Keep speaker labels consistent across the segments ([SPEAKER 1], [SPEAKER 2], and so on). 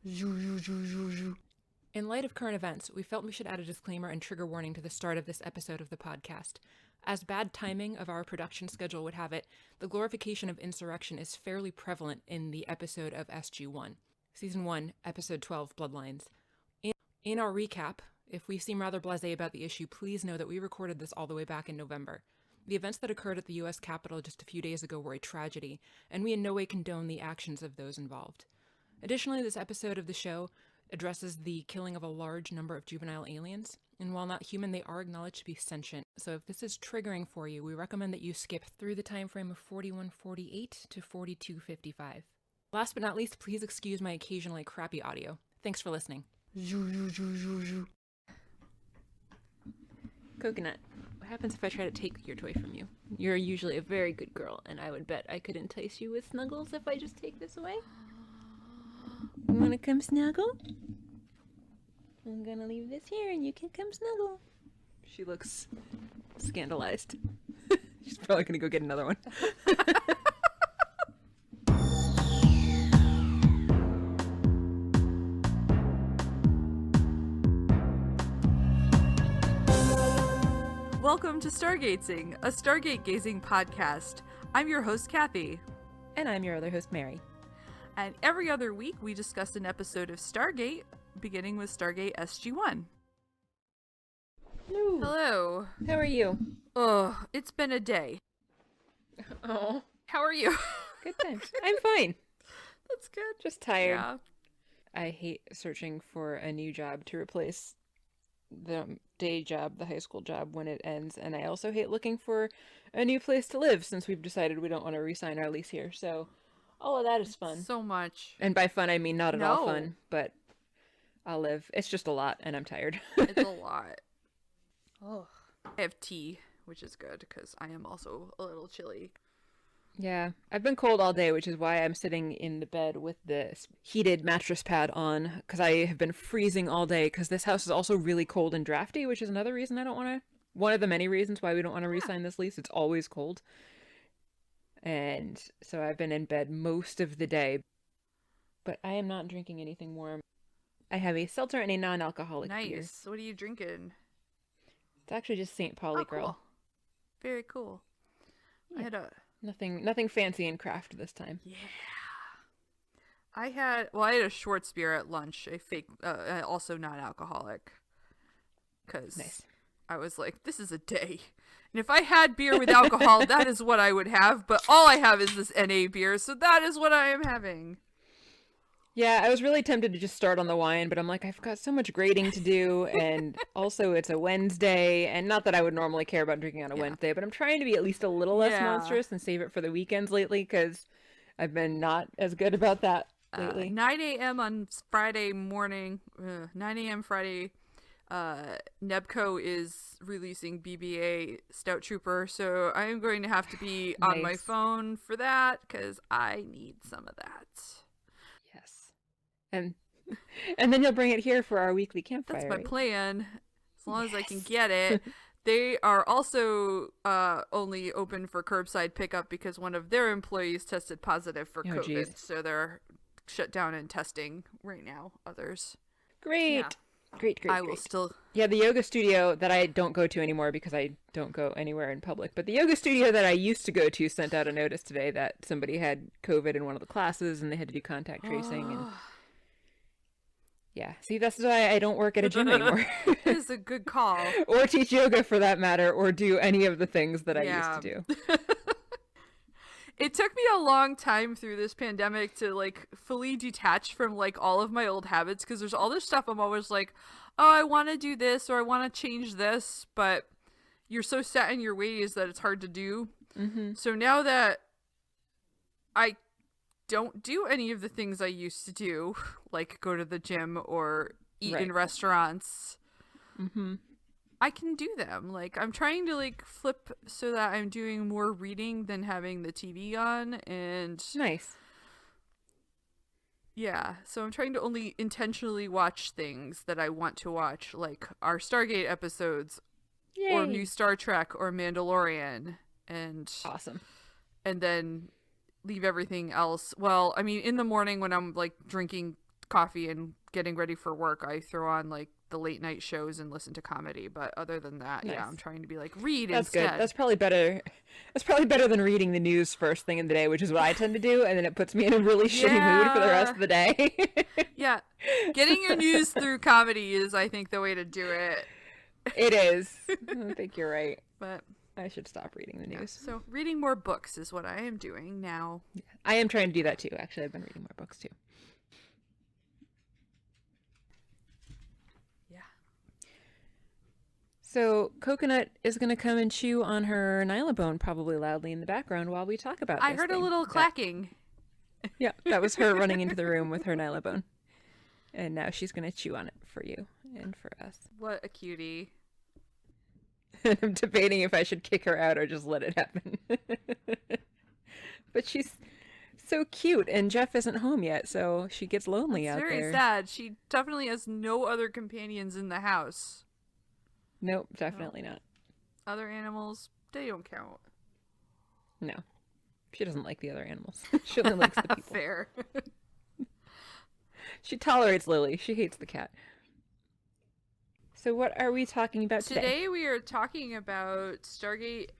[SPEAKER 1] In light of current events, we felt we should add a disclaimer and trigger warning to the start of this episode of the podcast. As bad timing of our production schedule would have it, the glorification of insurrection is fairly prevalent in the episode of SG1, Season 1, Episode 12, Bloodlines. In our recap, if we seem rather blasé about the issue, please know that we recorded this all the way back in November. The events that occurred at the U.S. Capitol just a few days ago were a tragedy, and we in no way condone the actions of those involved. Additionally, this episode of the show addresses the killing of a large number of juvenile aliens, and while not human, they are acknowledged to be sentient. So if this is triggering for you, we recommend that you skip through the time frame of 41:48 to 42:55. Last but not least, please excuse my occasionally crappy audio. Thanks for listening. Coconut, what happens if I try to take your toy from you? You're usually a very good girl, and I would bet I could entice you with snuggles if I just take this away. You wanna come snuggle? I'm gonna leave this here and you can come snuggle. She looks scandalized. She's probably gonna go get another one.
[SPEAKER 2] Welcome to Stargatezing, a Stargate gazing podcast. I'm your host, Kathy.
[SPEAKER 1] And I'm your other host, Mary.
[SPEAKER 2] And every other week, we discuss an episode of Stargate, beginning with Stargate SG-1.
[SPEAKER 1] Hello.
[SPEAKER 2] Hello.
[SPEAKER 1] How are you?
[SPEAKER 2] Oh, it's been a day.
[SPEAKER 1] Oh.
[SPEAKER 2] How are you?
[SPEAKER 1] Good thanks. I'm fine.
[SPEAKER 2] That's good.
[SPEAKER 1] Just tired.
[SPEAKER 2] Yeah.
[SPEAKER 1] I hate searching for a new job to replace the day job, the high school job, when it ends. And I also hate looking for a new place to live since we've decided we don't want to re-sign our lease here. So all of that is fun.
[SPEAKER 2] So much.
[SPEAKER 1] And by fun, I mean not at all
[SPEAKER 2] No.
[SPEAKER 1] fun, but I'll live. It's just a lot, and I'm tired.
[SPEAKER 2] It's a lot. Oh. I have tea, which is good because I am also a little chilly.
[SPEAKER 1] Yeah, I've been cold all day, which is why I'm sitting in the bed with the heated mattress pad on, because I have been freezing all day, because this house is also really cold and drafty, which is another reason I don't want to, one of the many reasons why we don't want to re-sign this lease. It's always cold. And so I've been in bed most of the day, but I am not drinking anything warm. I have a seltzer and a non-alcoholic beer.
[SPEAKER 2] Nice. What are you drinking?
[SPEAKER 1] It's actually just St. Pauli
[SPEAKER 2] Oh,
[SPEAKER 1] Girl.
[SPEAKER 2] cool. Very cool.
[SPEAKER 1] Yeah.
[SPEAKER 2] I had a...
[SPEAKER 1] Nothing fancy and craft this time.
[SPEAKER 2] Yeah. I had a Schwartz beer at lunch, a fake, also non-alcoholic. Because
[SPEAKER 1] Nice.
[SPEAKER 2] I was like, this is a day. And if I had beer with alcohol, that is what I would have. But all I have is this NA beer, so that is what I am having.
[SPEAKER 1] Yeah, I was really tempted to just start on the wine, but I'm like, I've got so much grading to do, and also it's a Wednesday, and not that I would normally care about drinking on a Wednesday, but I'm trying to be at least a little less monstrous and save it for the weekends lately, because I've been not as good about that lately.
[SPEAKER 2] 9 a.m. on Friday morning, 9 a.m. Friday, Nebco is releasing BBA Stout Trooper, so I am going to have to be on my phone for that, because I need some of that.
[SPEAKER 1] Yes. And then you'll bring it here for our weekly campfire.
[SPEAKER 2] That's my
[SPEAKER 1] right?
[SPEAKER 2] plan, as long as I can get it. They are also only open for curbside pickup because one of their employees tested positive for COVID.
[SPEAKER 1] Geez.
[SPEAKER 2] So they're shut down and testing right now. Others.
[SPEAKER 1] Great.
[SPEAKER 2] Yeah.
[SPEAKER 1] Great.
[SPEAKER 2] I will still...
[SPEAKER 1] Yeah, the yoga studio that I don't go to anymore because I don't go anywhere in public, but the yoga studio that I used to go to sent out a notice today that somebody had COVID in one of the classes and they had to do contact tracing. And yeah, see, that's why I don't work at a gym anymore.
[SPEAKER 2] It is a good call.
[SPEAKER 1] Or teach yoga for that matter, or do any of the things that I used to do.
[SPEAKER 2] It took me a long time through this pandemic to like fully detach from like all of my old habits, because there's all this stuff I'm always like, oh, I want to do this or I want to change this, but you're so set in your ways that it's hard to do.
[SPEAKER 1] Mm-hmm.
[SPEAKER 2] So now that I don't do any of the things I used to do, like go to the gym or eat in restaurants, I can do them. Like, I'm trying to like flip so that I'm doing more reading than having the TV on, and
[SPEAKER 1] Nice.
[SPEAKER 2] yeah, so I'm trying to only intentionally watch things that I want to watch, like our Stargate episodes,
[SPEAKER 1] Yay.
[SPEAKER 2] or new Star Trek or Mandalorian, and
[SPEAKER 1] Awesome.
[SPEAKER 2] and then leave everything else. Well, I mean, in the morning when I'm like drinking coffee and getting ready for work, I throw on like the late night shows and listen to comedy. But other than that,
[SPEAKER 1] Nice.
[SPEAKER 2] yeah, I'm trying to be like, read
[SPEAKER 1] That's
[SPEAKER 2] instead.
[SPEAKER 1] good. That's probably better. That's probably better than reading the news first thing in the day, which is what I tend to do, and then it puts me in a really shitty mood for the rest of the day.
[SPEAKER 2] Yeah. Getting your news through comedy is, I think, the way to do it.
[SPEAKER 1] It is. I think you're right.
[SPEAKER 2] But
[SPEAKER 1] I should stop reading the news.
[SPEAKER 2] So reading more books is what I am doing now.
[SPEAKER 1] Yeah. I am trying to do that too. Actually, I've been reading more books too.
[SPEAKER 2] Yeah.
[SPEAKER 1] So Coconut is going to come and chew on her nylabone probably loudly in the background while we talk about this.
[SPEAKER 2] I heard a little clacking.
[SPEAKER 1] Yeah, that was her running into the room with her nylabone. And now she's going to chew on it for you and for us.
[SPEAKER 2] What a cutie.
[SPEAKER 1] I'm debating if I should kick her out or just let it happen. But she's so cute, and Jeff isn't home yet, so she gets lonely out there.
[SPEAKER 2] Very sad. She definitely has no other companions in the house.
[SPEAKER 1] Nope, definitely not.
[SPEAKER 2] Other animals, they don't count.
[SPEAKER 1] No. She doesn't like the other animals. She only likes the people.
[SPEAKER 2] Fair.
[SPEAKER 1] She tolerates Lily. She hates the cat. So what are we talking about today?
[SPEAKER 2] Today we are talking about Stargate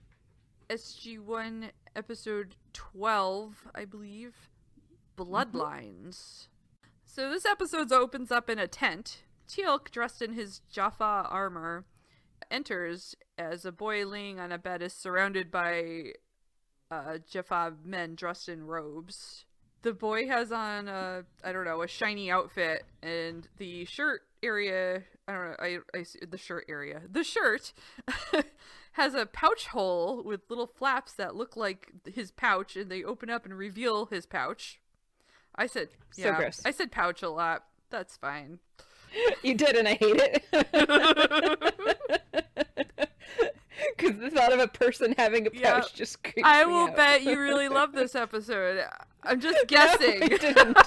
[SPEAKER 2] SG-1 episode 12, I believe, Bloodlines. So this episode opens up in a tent. Teal'c, dressed in his Jaffa armor, enters as a boy laying on a bed is surrounded by Jaffa men dressed in robes. The boy has on a shiny outfit, and the shirt area, the shirt has a pouch hole with little flaps that look like his pouch, and they open up and reveal his pouch. I said,
[SPEAKER 1] so gross.
[SPEAKER 2] I said pouch a lot. That's fine.
[SPEAKER 1] You did, and I hate it. Because the thought of a person having a pouch just creeps me out.
[SPEAKER 2] I will bet you really love this episode. I'm just guessing.
[SPEAKER 1] No, I didn't.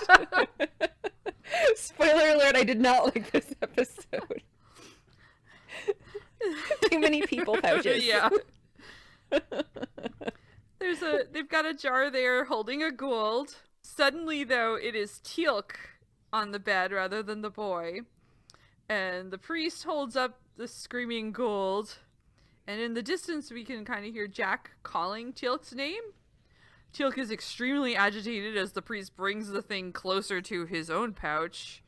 [SPEAKER 1] Spoiler alert, I did not like this episode. Too many people pouches.
[SPEAKER 2] Yeah. They've got a jar there holding a Gould. Suddenly, though, it is Teal'c on the bed rather than the boy. And the priest holds up the screaming Gould. And in the distance, we can kind of hear Jack calling Teal'c's name. Teal'c is extremely agitated as the priest brings the thing closer to his own pouch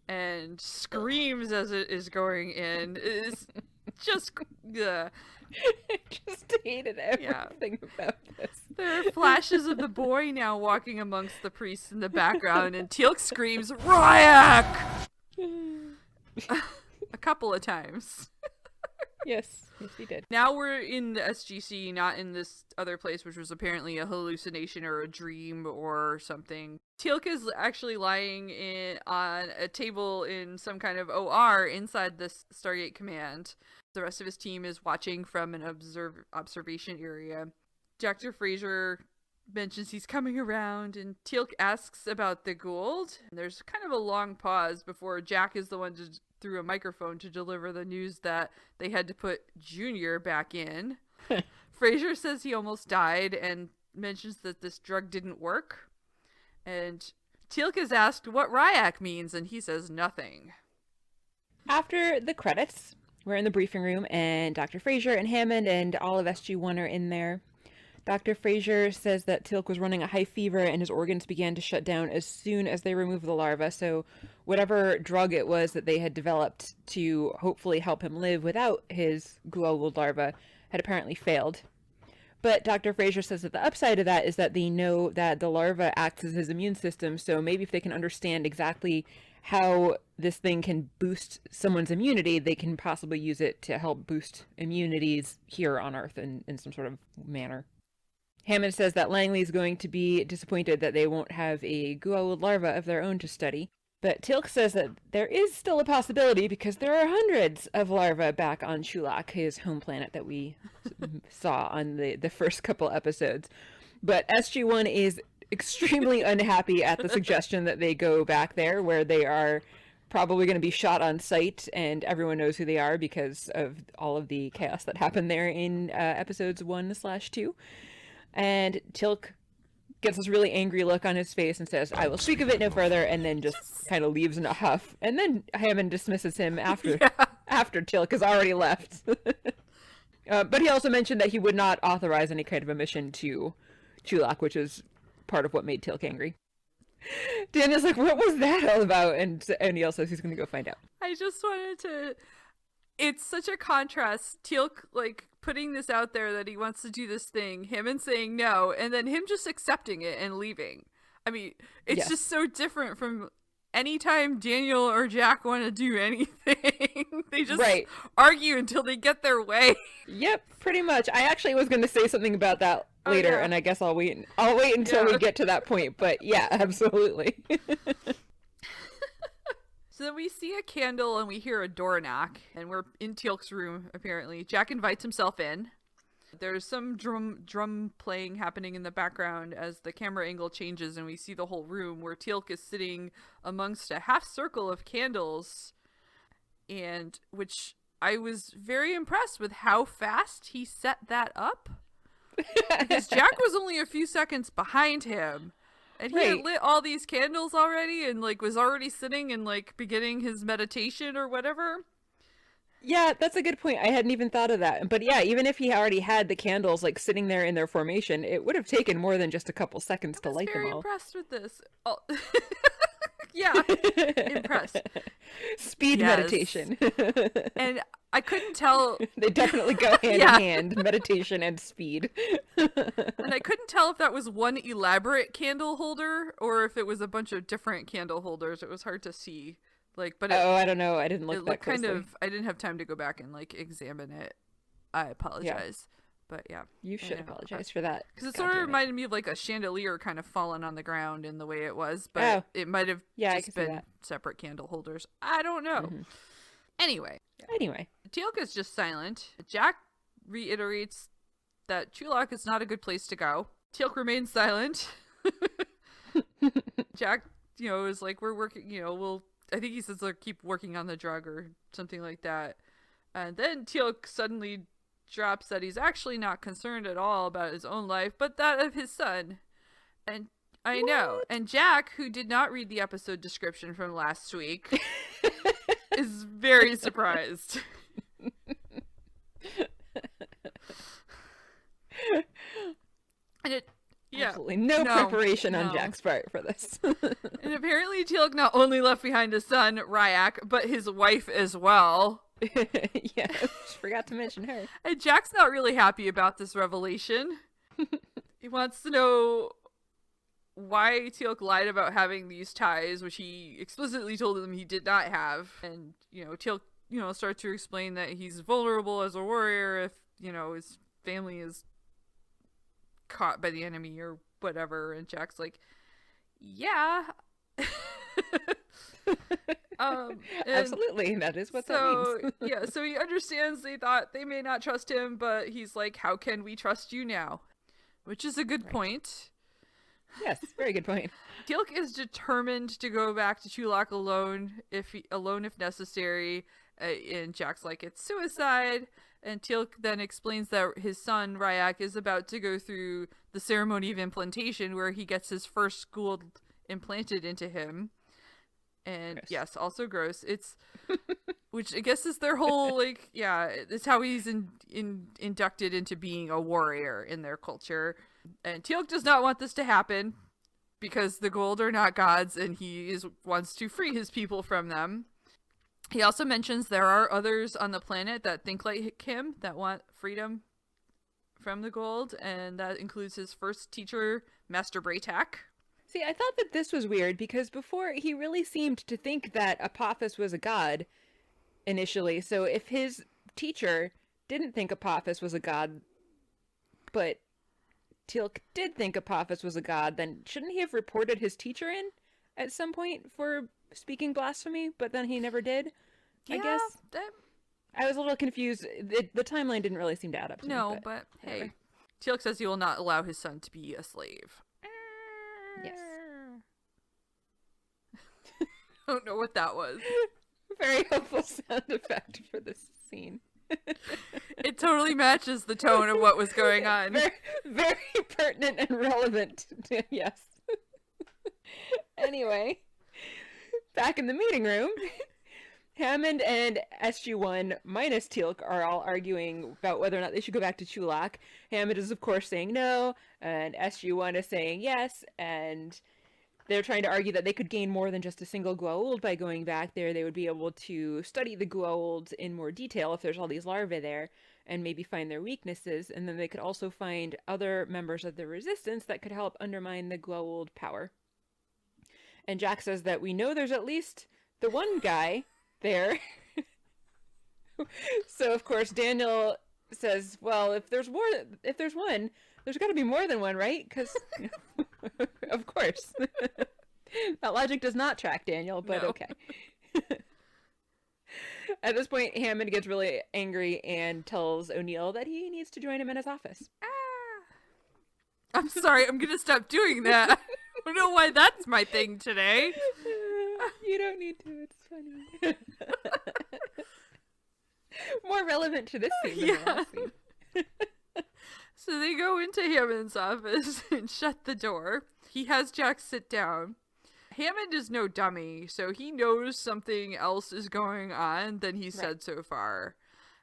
[SPEAKER 2] and screams as it is going in. It's just... I
[SPEAKER 1] just hated everything about this.
[SPEAKER 2] There are flashes of the boy now walking amongst the priests in the background, and Teal'c screams, "Ryak!" a couple of times.
[SPEAKER 1] Yes, he did.
[SPEAKER 2] Now we're in the SGC, not in this other place, which was apparently a hallucination or a dream or something. Teal'c is actually lying on a table in some kind of OR inside this Stargate command. The rest of his team is watching from an observation area. Dr. Fraser mentions he's coming around, and Teal'c asks about the Gould. And there's kind of a long pause before Jack is the one through a microphone to deliver the news that they had to put Junior back in. Fraser says he almost died and mentions that this drug didn't work. And Teal'c is asked what Ryak means, and he says nothing.
[SPEAKER 1] After the credits, we're in the briefing room, and Dr. Fraser and Hammond and all of SG-1 are in there. Dr. Fraser says that Teal'c was running a high fever and his organs began to shut down as soon as they removed the larva, so whatever drug it was that they had developed to hopefully help him live without his Goa'uld larva had apparently failed. But Dr. Fraser says that the upside of that is that they know that the larva acts as his immune system, so maybe if they can understand exactly how this thing can boost someone's immunity, they can possibly use it to help boost immunities here on Earth in some sort of manner. Hammond says that Langley's going to be disappointed that they won't have a Goa'uld larva of their own to study. But Teal'c says that there is still a possibility because there are hundreds of larvae back on Teal'c, his home planet that we saw on the first couple episodes. But SG-1 is extremely unhappy at the suggestion that they go back there, where they are probably going to be shot on sight, and everyone knows who they are because of all of the chaos that happened there in episodes 1/2. And Teal'c gets this really angry look on his face and says, "I will speak of it no further," and then just kind of leaves in a huff. And then Hammond dismisses him after Teal'c has already left. But he also mentioned that he would not authorize any kind of a mission to Teal'c, which is part of what made Teal'c angry. Daniel's like, "What was that all about?" And Neil says he's going to go find out.
[SPEAKER 2] I just wanted to... It's such a contrast. Teal'c, like, putting this out there that he wants to do this thing, Hammond saying no, and then him just accepting it and leaving. I mean, it's just so different from anytime Daniel or Jack want to do anything. They just argue until they get their way. Yep,
[SPEAKER 1] pretty much. I actually was going to say something about that later, and I guess I'll wait until we get to that point. But yeah, absolutely.
[SPEAKER 2] So then we see a candle and we hear a door knock, and we're in Teal'c's room, apparently. Jack invites himself in. There's some drum playing happening in the background as the camera angle changes, and we see the whole room where Teal'c is sitting amongst a half circle of candles, and which I was very impressed with how fast he set that up. Because Jack was only a few seconds behind him. And he had lit all these candles already and, like, was already sitting and, like, beginning his meditation or whatever.
[SPEAKER 1] Yeah, that's a good point. I hadn't even thought of that. But yeah, even if he already had the candles, like, sitting there in their formation, it would have taken more than just a couple seconds to light them all.
[SPEAKER 2] I was very impressed with this. Oh. Yeah, impressed.
[SPEAKER 1] Speed meditation.
[SPEAKER 2] And I couldn't tell.
[SPEAKER 1] They definitely go hand in hand, meditation and speed.
[SPEAKER 2] And I couldn't tell if that was one elaborate candle holder or if it was a bunch of different candle holders. It was hard to see. Like, but
[SPEAKER 1] I don't know. I didn't look that closely.
[SPEAKER 2] I didn't have time to go back and, like, examine it. I apologize. But yeah,
[SPEAKER 1] you should apologize for that,
[SPEAKER 2] because it sort of reminded me of, like, a chandelier kind of fallen on the ground in the way it was, but it might have just been separate candle holders. I don't know. Anyway, Teal'c is just silent. Jack reiterates that Teal'c is not a good place to go. Teal'c remains silent. Jack, is like, we're working. I think he says, like, keep working on the drug or something like that. And then Teal'c suddenly drops that he's actually not concerned at all about his own life, but that of his son. And I know. And Jack, who did not read the episode description from last week, is very surprised. And
[SPEAKER 1] absolutely no preparation on Jack's part for this.
[SPEAKER 2] And apparently Teal'c not only left behind his son, Ryak, but his wife as well.
[SPEAKER 1] Yeah, just forgot to mention her.
[SPEAKER 2] And Jack's not really happy about this revelation. He wants to know why Teal'c lied about having these ties, which he explicitly told him he did not have. And, Teal'c, starts to explain that he's vulnerable as a warrior if, his family is caught by the enemy or whatever. And Jack's like, yeah.
[SPEAKER 1] Absolutely, that is what that means.
[SPEAKER 2] Yeah, so he understands they thought they may not trust him, but he's like, how can we trust you now? Which is a good point.
[SPEAKER 1] Yes, very good point.
[SPEAKER 2] Teal'c is determined to go back to Teal'c alone if necessary, and Jack's like, it's suicide. And Teal'c then explains that his son Ryak is about to go through the ceremony of implantation, where he gets his first gold implanted into him. And yes, also gross. It's which I guess is their whole, like, it's how he's inducted into being a warrior in their culture. And Teal'c does not want this to happen because the gold are not gods, and he wants to free his people from them. He also mentions there are others on the planet that think like him, that want freedom from the gold, and that includes his first teacher, Master Braytak.
[SPEAKER 1] See, I thought that this was weird because before he really seemed to think that Apophis was a god initially. So if his teacher didn't think Apophis was a god, but Teal'c did think Apophis was a god, then shouldn't he have reported his teacher in at some point for speaking blasphemy? But then he never did, I guess. I was a little confused. The timeline didn't really seem to add up to me.
[SPEAKER 2] But hey, Teal'c says he will not allow his son to be a slave.
[SPEAKER 1] Yes.
[SPEAKER 2] I don't know what that was.
[SPEAKER 1] Very helpful sound effect for this scene.
[SPEAKER 2] It totally matches the tone of what was going on.
[SPEAKER 1] Very, very pertinent and relevant. Yes. Anyway, back in the meeting room, Hammond and SG1 minus Teal'c are all arguing about whether or not they should go back to Teal'c. Hammond is, of course, saying no, and SG1 is saying yes, and they're trying to argue that they could gain more than just a single Goa'uld by going back there. They would be able to study the Goa'uld in more detail if there's all these larvae there, and maybe find their weaknesses, and then they could also find other members of the Resistance that could help undermine the Goa'uld power. And Jack says that we know there's at least the one guy there. So, of course, Daniel says, well, if there's one, there's got to be more than one, right? Because, of course. That logic does not track, Daniel, but no. Okay. At this point, Hammond gets really angry and tells O'Neill that he needs to join him in his office.
[SPEAKER 2] I'm sorry, I'm going to stop doing that. I don't know why that's my thing today.
[SPEAKER 1] You don't need to, it's funny. More relevant to this scene than the last scene.
[SPEAKER 2] So they go into Hammond's office and shut the door. He has Jack sit down. Hammond is no dummy, so he knows something else is going on than he said so far.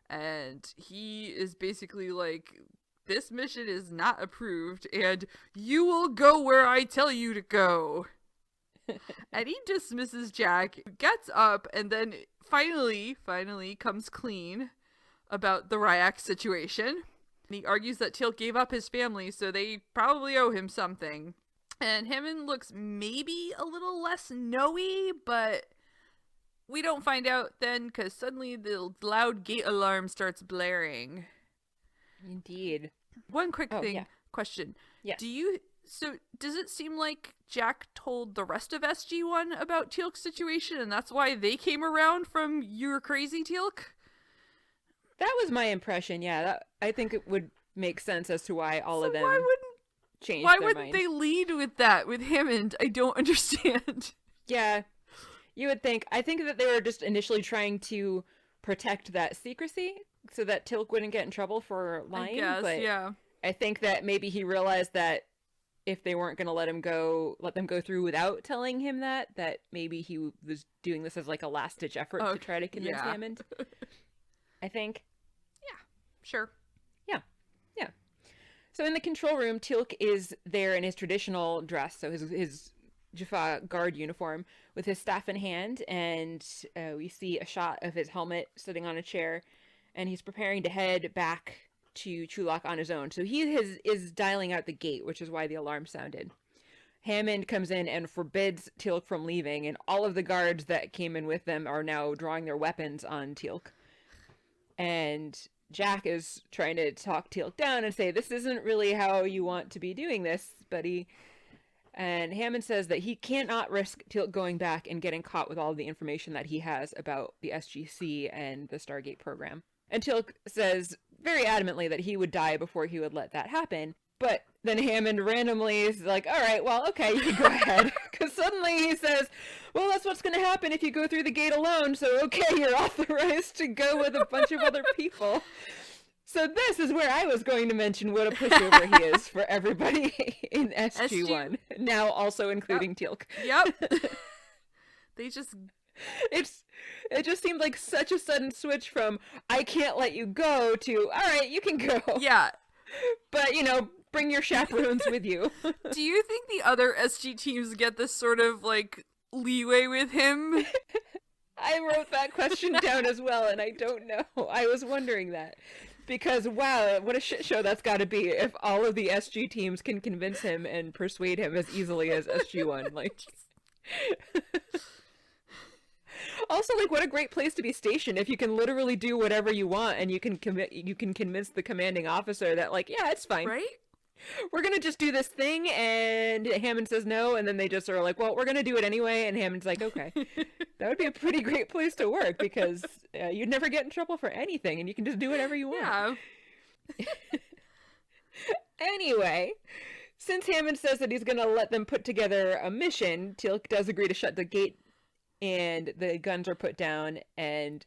[SPEAKER 2] And he is basically like, this mission is not approved, and you will go where I tell you to go. And he dismisses Jack, gets up, and then finally comes clean about the Ryak situation. And he argues that Teal'c gave up his family, so they probably owe him something. And Hammond looks maybe a little less know-y, but we don't find out then, because suddenly the loud gate alarm starts blaring.
[SPEAKER 1] Indeed.
[SPEAKER 2] One quick question.
[SPEAKER 1] Yes.
[SPEAKER 2] Does it seem like Jack told the rest of SG-1 about Teal'c's situation, and that's why they came around from "you're crazy, Teal'c"?
[SPEAKER 1] That was my impression, yeah. I think it would make sense as to why all of them changed
[SPEAKER 2] Why
[SPEAKER 1] their
[SPEAKER 2] wouldn't
[SPEAKER 1] mind.
[SPEAKER 2] they lead with that, with Hammond? I don't understand.
[SPEAKER 1] Yeah, you would think. I think that they were just initially trying to protect that secrecy so that Teal'c wouldn't get in trouble for lying.
[SPEAKER 2] I guess,
[SPEAKER 1] but
[SPEAKER 2] yeah.
[SPEAKER 1] I think that maybe he realized that if they weren't going to let them go through without telling him that maybe he was doing this as like a last-ditch effort to try to convince Hammond. I think.
[SPEAKER 2] Yeah, sure.
[SPEAKER 1] Yeah. So in the control room, Teal'c is there in his traditional dress, so his Jaffa guard uniform, with his staff in hand, and we see a shot of his helmet sitting on a chair, and he's preparing to head back to Teal'c on his own. So he is dialing out the gate, which is why the alarm sounded. Hammond comes in and forbids Teal'c from leaving, and all of the guards that came in with them are now drawing their weapons on Teal'c. And Jack is trying to talk Teal'c down and say, this isn't really how you want to be doing this, buddy. And Hammond says that he cannot risk Teal'c going back and getting caught with all the information that he has about the SGC and the Stargate program. And Teal'c says very adamantly that he would die before he would let that happen. But then Hammond randomly is like, all right, well, okay, you can go ahead. Because suddenly he says, well, that's what's going to happen if you go through the gate alone. So, okay, you're authorized to go with a bunch of other people. So this is where I was going to mention what a pushover he is for everybody in SG1. Now also including Teal'c.
[SPEAKER 2] Yep. They just...
[SPEAKER 1] It just seemed like such a sudden switch from, I can't let you go, to, all right, you can go.
[SPEAKER 2] Yeah.
[SPEAKER 1] But, bring your chaperones with you.
[SPEAKER 2] Do you think the other SG teams get this sort of, like, leeway with him?
[SPEAKER 1] I wrote that question down as well, and I don't know. I was wondering that. Because, wow, what a shit show that's got to be if all of the SG teams can convince him and persuade him as easily as SG1. Like... Also, like, what a great place to be stationed if you can literally do whatever you want and you can convince the commanding officer that, like, yeah, it's fine.
[SPEAKER 2] Right?
[SPEAKER 1] We're going to just do this thing, and Hammond says no, and then they just are like, well, we're going to do it anyway, and Hammond's like, okay. That would be a pretty great place to work because you'd never get in trouble for anything, and you can just do whatever you want. Yeah. Anyway, since Hammond says that he's going to let them put together a mission, Teal'c does agree to shut the gate, and the guns are put down, and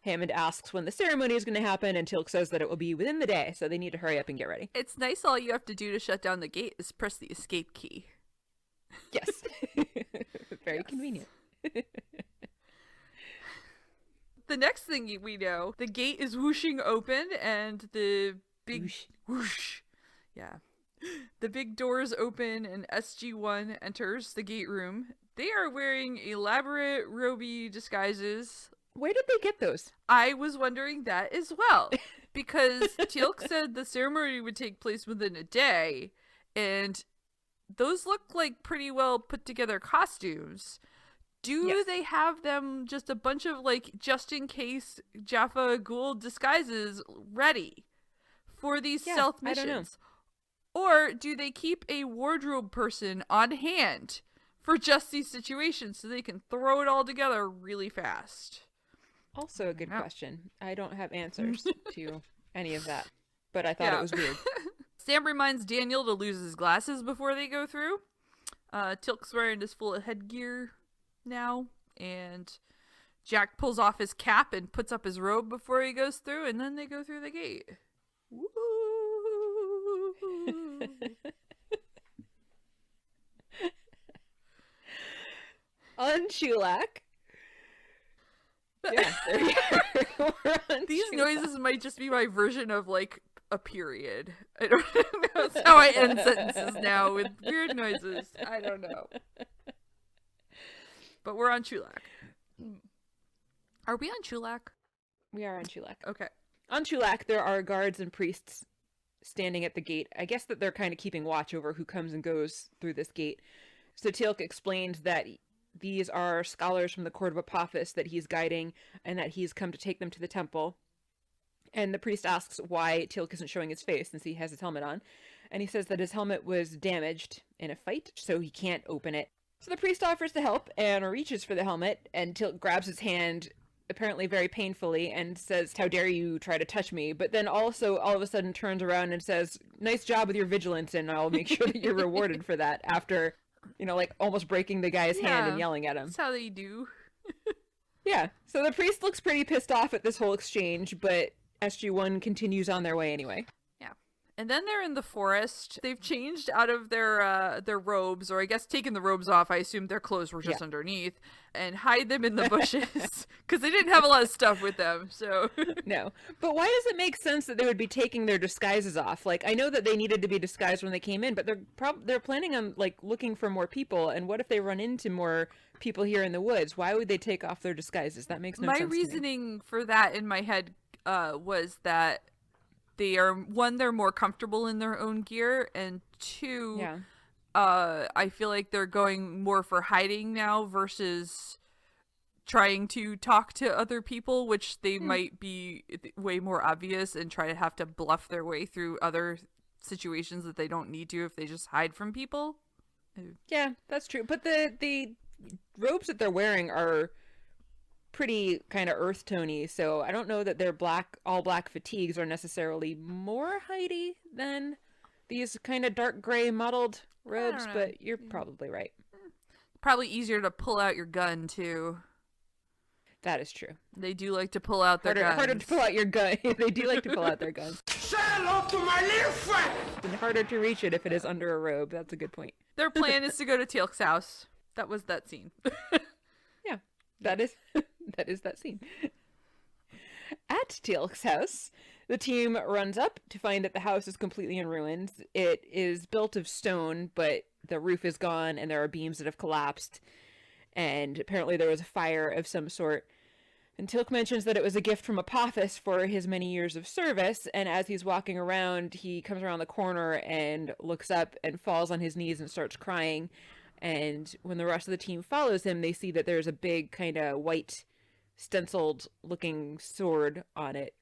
[SPEAKER 1] Hammond asks when the ceremony is going to happen, and Teal'c says that it will be within the day, so they need to hurry up and get ready.
[SPEAKER 2] It's nice all you have to do to shut down the gate is press the escape key.
[SPEAKER 1] Yes. Very convenient.
[SPEAKER 2] The next thing we know, the gate is whooshing open, and the big whoosh. Yeah. The big doors open, and SG-1 enters the gate room. They are wearing elaborate roby disguises.
[SPEAKER 1] Where did they get those?
[SPEAKER 2] I was wondering that as well. Because Teal'c said the ceremony would take place within a day, and those look like pretty well put together costumes. Do they have them just a bunch of, like, just in case Jaffa Ghoul disguises ready for these stealth missions?
[SPEAKER 1] I don't know.
[SPEAKER 2] Or do they keep a wardrobe person on hand for just these situations so they can throw it all together really fast?
[SPEAKER 1] Also a good question. I don't have answers to any of that, but I thought it was weird.
[SPEAKER 2] Sam reminds Daniel to lose his glasses before they go through. Teal'c's wearing his full headgear now, and Jack pulls off his cap and puts up his robe before he goes through, and then they go through the gate. Woo!
[SPEAKER 1] On Teal'c. Yeah, there you go.
[SPEAKER 2] These noises might just be my version of, like, a period. I don't know. That's how I end sentences now, with weird noises. I don't know. But we're on Teal'c. Are we on Teal'c?
[SPEAKER 1] We are on Teal'c.
[SPEAKER 2] Okay.
[SPEAKER 1] On Teal'c, there are guards and priests standing at the gate. I guess that they're kind of keeping watch over who comes and goes through this gate. So Teal'c explained that these are scholars from the Court of Apophis that he's guiding, and that he's come to take them to the temple. And the priest asks why Teal'c isn't showing his face since he has his helmet on. And he says that his helmet was damaged in a fight, so he can't open it. So the priest offers to help and reaches for the helmet, and Teal'c grabs his hand, apparently very painfully, and says, "How dare you try to touch me?" But then also all of a sudden turns around and says, "Nice job with your vigilance, and I'll make sure that you're rewarded for that," after, you know, like almost breaking the guy's hand and yelling at him.
[SPEAKER 2] That's how they do.
[SPEAKER 1] Yeah. So the priest looks pretty pissed off at this whole exchange, but SG-1 continues on their way anyway.
[SPEAKER 2] Yeah. And then they're in the forest. They've changed out of their robes, or I guess taken the robes off. I assume their clothes were just underneath, and hide them in the bushes because they didn't have a lot of stuff with them. So
[SPEAKER 1] no. But why does it make sense that they would be taking their disguises off? Like, I know that they needed to be disguised when they came in, but they're planning on, like, looking for more people. And what if they run into more people here in the woods? Why would they take off their disguises? That makes no sense.
[SPEAKER 2] My reasoning for that in my head was that they are, one, they're more comfortable in their own gear, and two, I feel like they're going more for hiding now versus trying to talk to other people, which they might be way more obvious and try to have to bluff their way through other situations that they don't need to if they just hide from people.
[SPEAKER 1] Yeah, that's true. But the robes that they're wearing are pretty kind of earth tony, so I don't know that their all black fatigues are necessarily more hidey than these kind of dark gray mottled robes, but you're probably right.
[SPEAKER 2] Probably easier to pull out your gun too.
[SPEAKER 1] That is true.
[SPEAKER 2] They do like to pull out their guns.
[SPEAKER 1] Harder to pull out your gun. They do like to pull out their guns.
[SPEAKER 3] Say hello to my little friend!
[SPEAKER 1] And harder to reach it if it is under a robe. That's a good point.
[SPEAKER 2] Their plan is to go to Teal'c's house. That was that scene.
[SPEAKER 1] Yeah, that is that scene. At Teal'c's house, the team runs up to find that the house is completely in ruins. It is built of stone, but the roof is gone and there are beams that have collapsed. And apparently there was a fire of some sort. And Teal'c mentions that it was a gift from Apophis for his many years of service, and as he's walking around, he comes around the corner and looks up and falls on his knees and starts crying. And when the rest of the team follows him, they see that there's a big kind of white stenciled looking sword on it.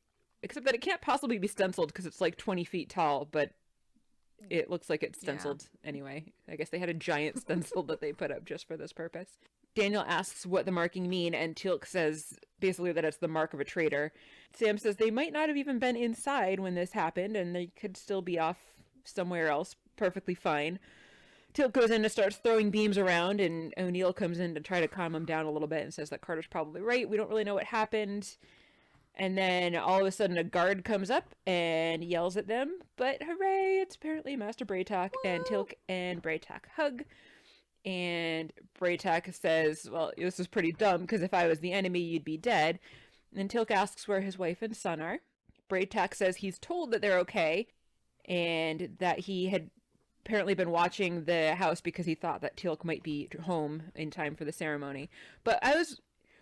[SPEAKER 1] Except that it can't possibly be stenciled because it's like 20 feet tall, but it looks like it's stenciled anyway. I guess they had a giant stencil that they put up just for this purpose. Daniel asks what the marking mean, and Teal'c says basically that it's the mark of a traitor. Sam says they might not have even been inside when this happened, and they could still be off somewhere else perfectly fine. Teal'c goes in and starts throwing beams around, and O'Neill comes in to try to calm him down a little bit and says that Carter's probably right. We don't really know what happened. And then all of a sudden a guard comes up and yells at them, but hooray, it's apparently Master Braytak. And Teal'c and Braytak hug. And Braytak says, well, this is pretty dumb, because if I was the enemy, you'd be dead. And Teal'c asks where his wife and son are. Braytak says he's told that they're okay, and that he had apparently been watching the house because he thought that Teal'c might be home in time for the ceremony. But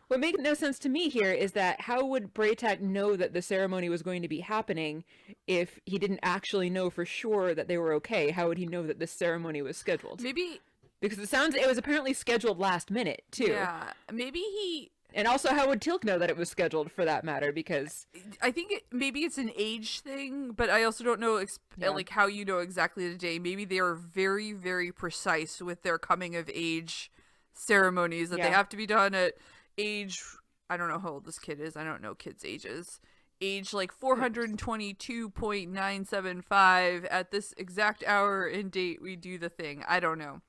[SPEAKER 1] what made no sense to me here is that how would Braytak know that the ceremony was going to be happening if he didn't actually know for sure that they were okay? How would he know that this ceremony was scheduled?
[SPEAKER 2] Maybe...
[SPEAKER 1] Because it was apparently scheduled last minute, too.
[SPEAKER 2] Yeah, maybe he...
[SPEAKER 1] And also, how would Teal'c know that it was scheduled, for that matter? Because
[SPEAKER 2] I think maybe it's an age thing, but I also don't know like how you know exactly the day. Maybe they are very, very precise with their coming of age ceremonies, that they have to be done at age... I don't know how old this kid is. I don't know kids' ages. Age like 422.975 at this exact hour and date we do the thing. I don't know.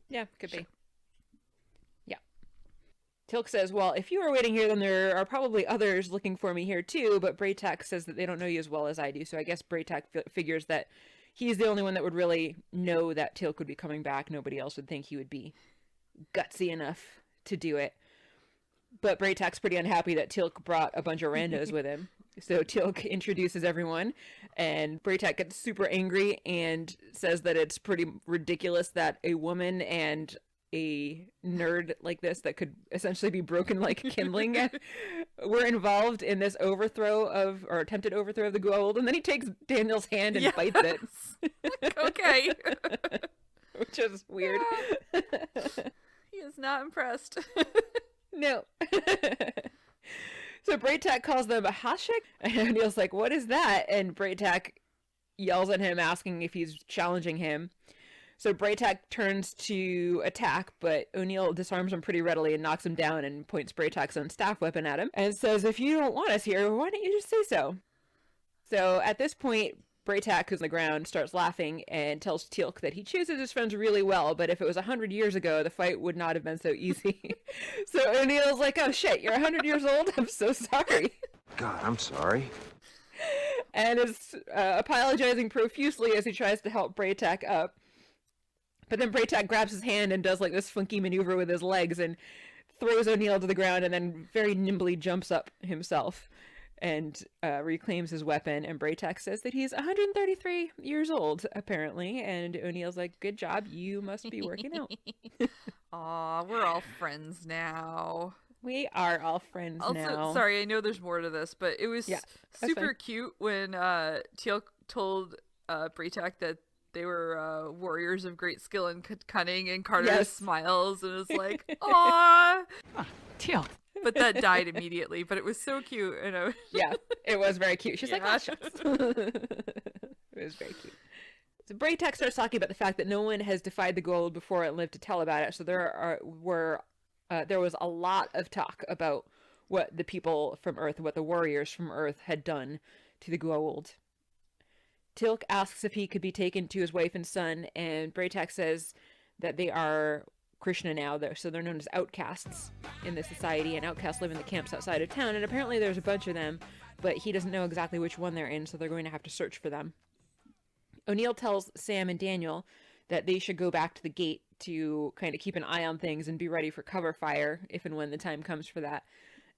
[SPEAKER 2] Yeah, could be. Yeah. Teal'c says, well, if you are waiting here, then there are probably others looking for me here too, but Braytak says that they don't know you as well as I do, so I guess Braytak figures that he's the only one that would really know that Teal'c would be coming back. Nobody else would think he would be gutsy enough to do it. But Braytak's pretty unhappy that Teal'c brought a bunch of randos with him. So Teal'c introduces everyone, and Braytak gets super angry and says that it's pretty ridiculous that a woman and a nerd like this that could essentially be broken like kindling were involved in this attempted overthrow of the Goa'uld, and then he takes Daniel's hand and bites it. Okay.
[SPEAKER 1] Which is weird.
[SPEAKER 2] Yeah. He is not impressed.
[SPEAKER 1] No. So Braytak calls them a Hashik, and O'Neill's like, what is that? And Braytak yells at him, asking if he's challenging him. So Braytak turns to attack, but O'Neill disarms him pretty readily and knocks him down and points Braytak's own staff weapon at him and says, if you don't want us here, why don't you just say so? So at this point, Braytak, who's on the ground, starts laughing and tells Teal'c that he chooses his friends really well, but if it was 100 years ago, the fight would not have been so easy. So O'Neill's like, oh shit, you're 100 years old? I'm so sorry.
[SPEAKER 3] God, I'm sorry.
[SPEAKER 1] And is apologizing profusely as he tries to help Braytak up. But then Braytak grabs his hand and does like this funky maneuver with his legs and throws O'Neill to the ground and then very nimbly jumps up himself and reclaims his weapon. And Braytak says that he's 133 years old, apparently. And O'Neill's like, good job, you must be working out.
[SPEAKER 2] Aw, we're all friends now.
[SPEAKER 1] We are all friends now.
[SPEAKER 2] Sorry, I know there's more to this, but it was super
[SPEAKER 1] fine.
[SPEAKER 2] cute when Teal'c told Braytak that they were warriors of great skill and cunning, and Carter smiles and is like, aw.
[SPEAKER 1] Teal'c.
[SPEAKER 2] But that died immediately, but it was so cute. And
[SPEAKER 1] Yeah, it was very cute. She's like, oh, shucks. It was very cute. So Braytak starts talking about the fact that no one has defied the Goa'uld before and lived to tell about it. So there was a lot of talk about what the people from Earth, what the warriors from Earth had done to the Goa'uld. Teal'c asks if he could be taken to his wife and son, and Braytak says that they are Krishna now, so they're known as outcasts in the society, and outcasts live in the camps outside of town, and apparently there's a bunch of them, but he doesn't know exactly which one they're in, so they're going to have to search for them. O'Neill tells Sam and Daniel that they should go back to the gate to kind of keep an eye on things and be ready for cover fire if and when the time comes for that,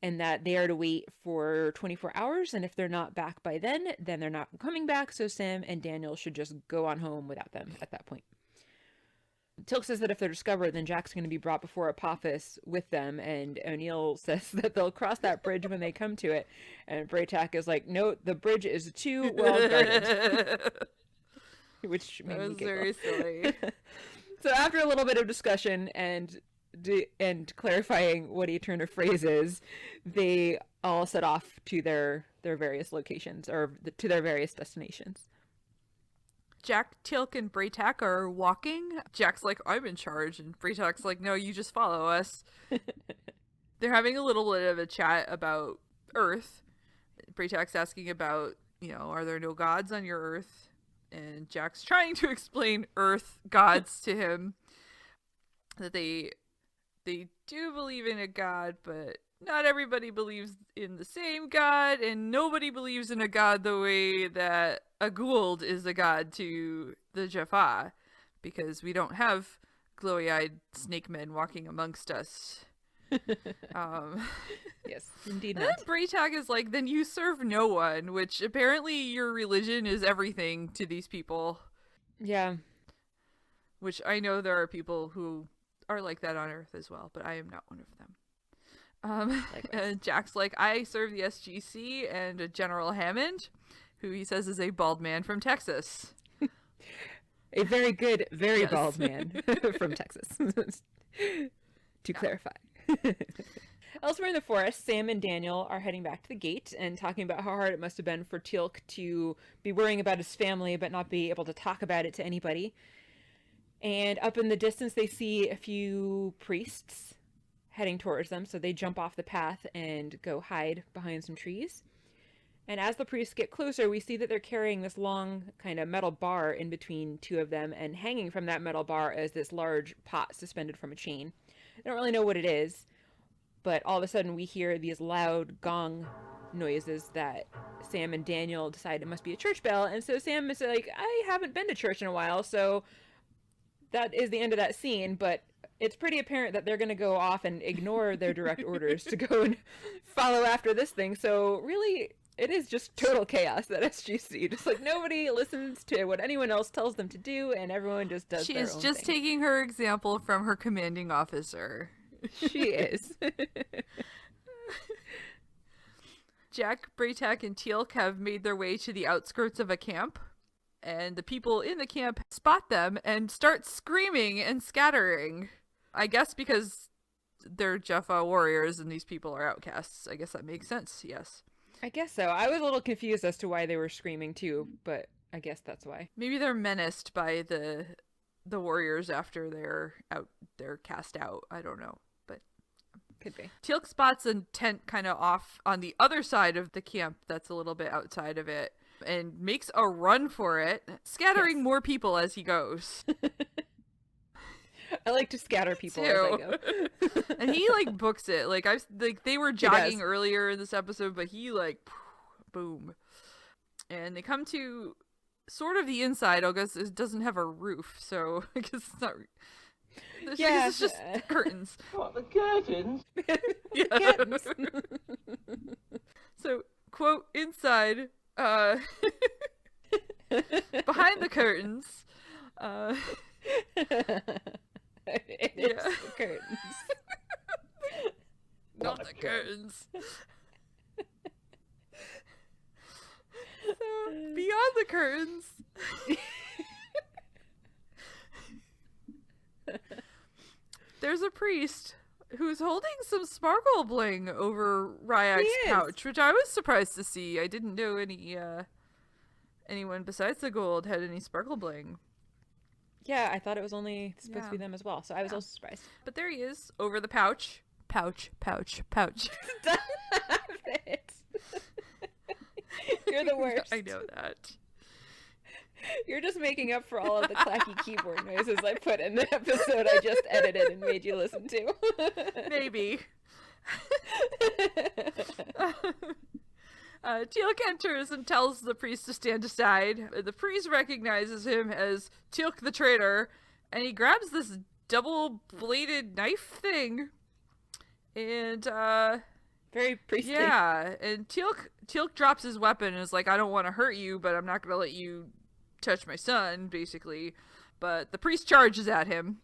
[SPEAKER 1] and that they are to wait for 24 hours, and if they're not back by then they're not coming back, so Sam and Daniel should just go on home without them at that point. Teal'c says that if they're discovered, then Jack's going to be brought before Apophis with them, and O'Neill says that they'll cross that bridge when they come to it, and Braytak is like, no, the bridge is too well guarded. Which made me giggle.
[SPEAKER 2] Very silly.
[SPEAKER 1] So after a little bit of discussion and clarifying what a turn of phrase is, they all set off to their various locations, or to their various destinations.
[SPEAKER 2] Jack, Teal'c, and Braytak are walking. Jack's like, I'm in charge, and Braytak's like, no, you just follow us. They're having a little bit of a chat about Earth. Braytak's asking about, are there no gods on your Earth? And Jack's trying to explain Earth gods to him. That they do believe in a god, but not everybody believes in the same god, and nobody believes in a god the way that a Gould is a god to the Jaffa, because we don't have glowy-eyed snake men walking amongst us.
[SPEAKER 1] Yes, indeed
[SPEAKER 2] And
[SPEAKER 1] not.
[SPEAKER 2] then Braytag is like, then you serve no one, which apparently your religion is everything to these people.
[SPEAKER 1] Yeah.
[SPEAKER 2] Which I know there are people who are like that on Earth as well, but I am not one of them. And Jack's like, I serve the SGC and General Hammond, who he says is a bald man from Texas.
[SPEAKER 1] A very good, very
[SPEAKER 2] Yes.
[SPEAKER 1] bald man from Texas. To clarify. Elsewhere in the forest, Sam and Daniel are heading back to the gate and talking about how hard it must have been for Teal'c to be worrying about his family but not be able to talk about it to anybody. And up in the distance, they see a few priests heading towards them, so they jump off the path and go hide behind some trees. And as the priests get closer, we see that they're carrying this long kind of metal bar in between two of them, and hanging from that metal bar is this large pot suspended from a chain. I don't really know what it is, but all of a sudden we hear these loud gong noises that Sam and Daniel decide it must be a church bell. And so Sam is like, I haven't been to church in a while, so that is the end of that scene. But it's pretty apparent that they're going to go off and ignore their direct orders to go and follow after this thing. So really, it is just total chaos at SGC. Just like nobody listens to what anyone else tells them to do, and everyone just does
[SPEAKER 2] She
[SPEAKER 1] their
[SPEAKER 2] is
[SPEAKER 1] own
[SPEAKER 2] just
[SPEAKER 1] thing.
[SPEAKER 2] taking her example from her commanding officer.
[SPEAKER 1] She is.
[SPEAKER 2] Jack, Braytag, and Teal'c have made their way to the outskirts of a camp, and the people in the camp spot them and start screaming and scattering. I guess because they're Jaffa warriors and these people are outcasts. I guess that makes sense, yes.
[SPEAKER 1] I guess so. I was a little confused as to why they were screaming too, but I guess that's why.
[SPEAKER 2] Maybe they're menaced by the warriors after they're cast out. I don't know, but
[SPEAKER 1] Could be.
[SPEAKER 2] Teal'c spots a tent kind of off on the other side of the camp that's a little bit outside of it and makes a run for it, scattering more people as he goes.
[SPEAKER 1] I like to scatter people as I go.
[SPEAKER 2] And he like books it. Like they were jogging earlier in this episode, but he like boom. And they come to sort of the inside. I guess it doesn't have a roof, so I guess it's not.
[SPEAKER 1] Yeah,
[SPEAKER 2] it's just curtains.
[SPEAKER 3] What, the curtains?
[SPEAKER 2] Yeah.
[SPEAKER 1] Curtains.
[SPEAKER 2] So, quote, inside, behind the curtains,
[SPEAKER 1] It is
[SPEAKER 2] Yeah.
[SPEAKER 1] the curtains.
[SPEAKER 2] not the curtains. So, beyond the curtains, there's a priest who's holding some sparkle bling over Ryak's
[SPEAKER 1] He is.
[SPEAKER 2] couch, which I was surprised to see. I didn't know anyone besides the Gould had any sparkle bling.
[SPEAKER 1] Yeah, I thought it was only supposed to be
[SPEAKER 2] Yeah.
[SPEAKER 1] them as well, so I was also surprised.
[SPEAKER 2] But there he is, over the pouch. Pouch.
[SPEAKER 1] Stop it. You're the worst.
[SPEAKER 2] I know that.
[SPEAKER 1] You're just making up for all of the clacky keyboard noises I put in the episode I just edited and made you listen to.
[SPEAKER 2] Maybe. Teal'c enters and tells the priest to stand aside. The priest recognizes him as Teal'c the traitor, and he grabs this double-bladed knife thing. And,
[SPEAKER 1] Very priestly.
[SPEAKER 2] yeah, and Teal'c drops his weapon and is like, I don't want to hurt you, but I'm not going to let you touch my son, basically. But the priest charges at him.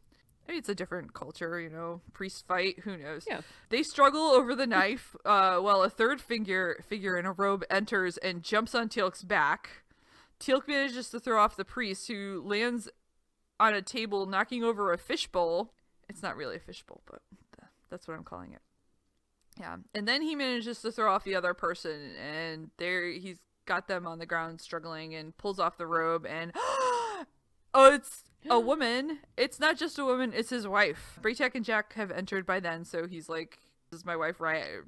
[SPEAKER 2] Maybe it's a different culture, priest fight, who knows.
[SPEAKER 1] Yeah.
[SPEAKER 2] They struggle over the knife, while a third figure in a robe enters and jumps on Teal'c's back. Teal'c manages to throw off the priest, who lands on a table, knocking over a fishbowl. It's not really a fishbowl, but that's what I'm calling it. Yeah. And then he manages to throw off the other person, and there he's got them on the ground struggling and pulls off the robe, and oh, it's a woman. It's not just a woman, it's his wife. Braytag and Jack have entered by then, so he's like, this is my wife, Drayak.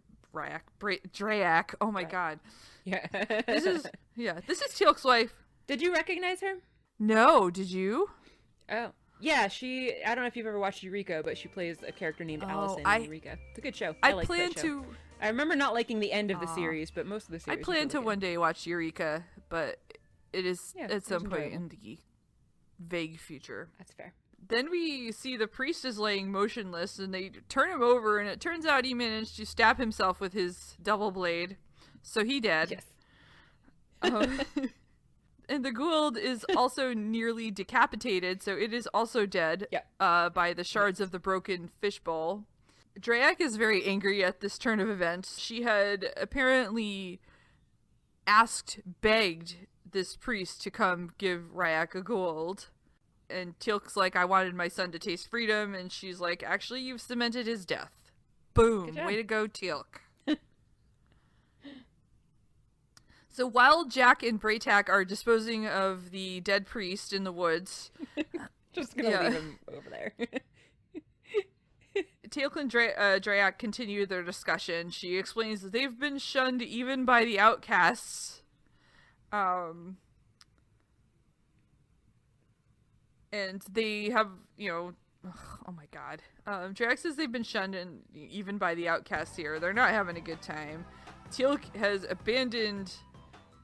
[SPEAKER 2] Oh my god.
[SPEAKER 1] Yeah.
[SPEAKER 2] This is Teal'c's wife.
[SPEAKER 1] Did you recognize her?
[SPEAKER 2] No, did you?
[SPEAKER 1] Oh. Yeah, I don't know if you've ever watched Eureka, but she plays a character named Allison in Eureka. It's a good show. I like that show. I remember not liking the end of the series, but most of the series.
[SPEAKER 2] I plan to one day watch Eureka, but it is at some point in the vague future.
[SPEAKER 1] That's fair.
[SPEAKER 2] Then we see the priest is laying motionless, and they turn him over, and it turns out he managed to stab himself with his double blade, so he dead.
[SPEAKER 1] Yes.
[SPEAKER 2] And the Gould is also nearly decapitated, so it is also dead by the shards of the broken fishbowl. Teal'c is very angry at this turn of events. She had apparently begged this priest to come give Ryak a Gould. And Teal'c's like, I wanted my son to taste freedom. And she's like, actually, you've cemented his death. Boom. Way to go, Teal'c. So while Jack and Braytac are disposing of the dead priest in the woods...
[SPEAKER 1] Just gonna leave him over there.
[SPEAKER 2] Teal'c and Teal'c continue their discussion. She explains that they've been shunned even by the outcasts. And they have, oh my god. Teal'c says they've been shunned even by the outcasts here. They're not having a good time. Teal'c has abandoned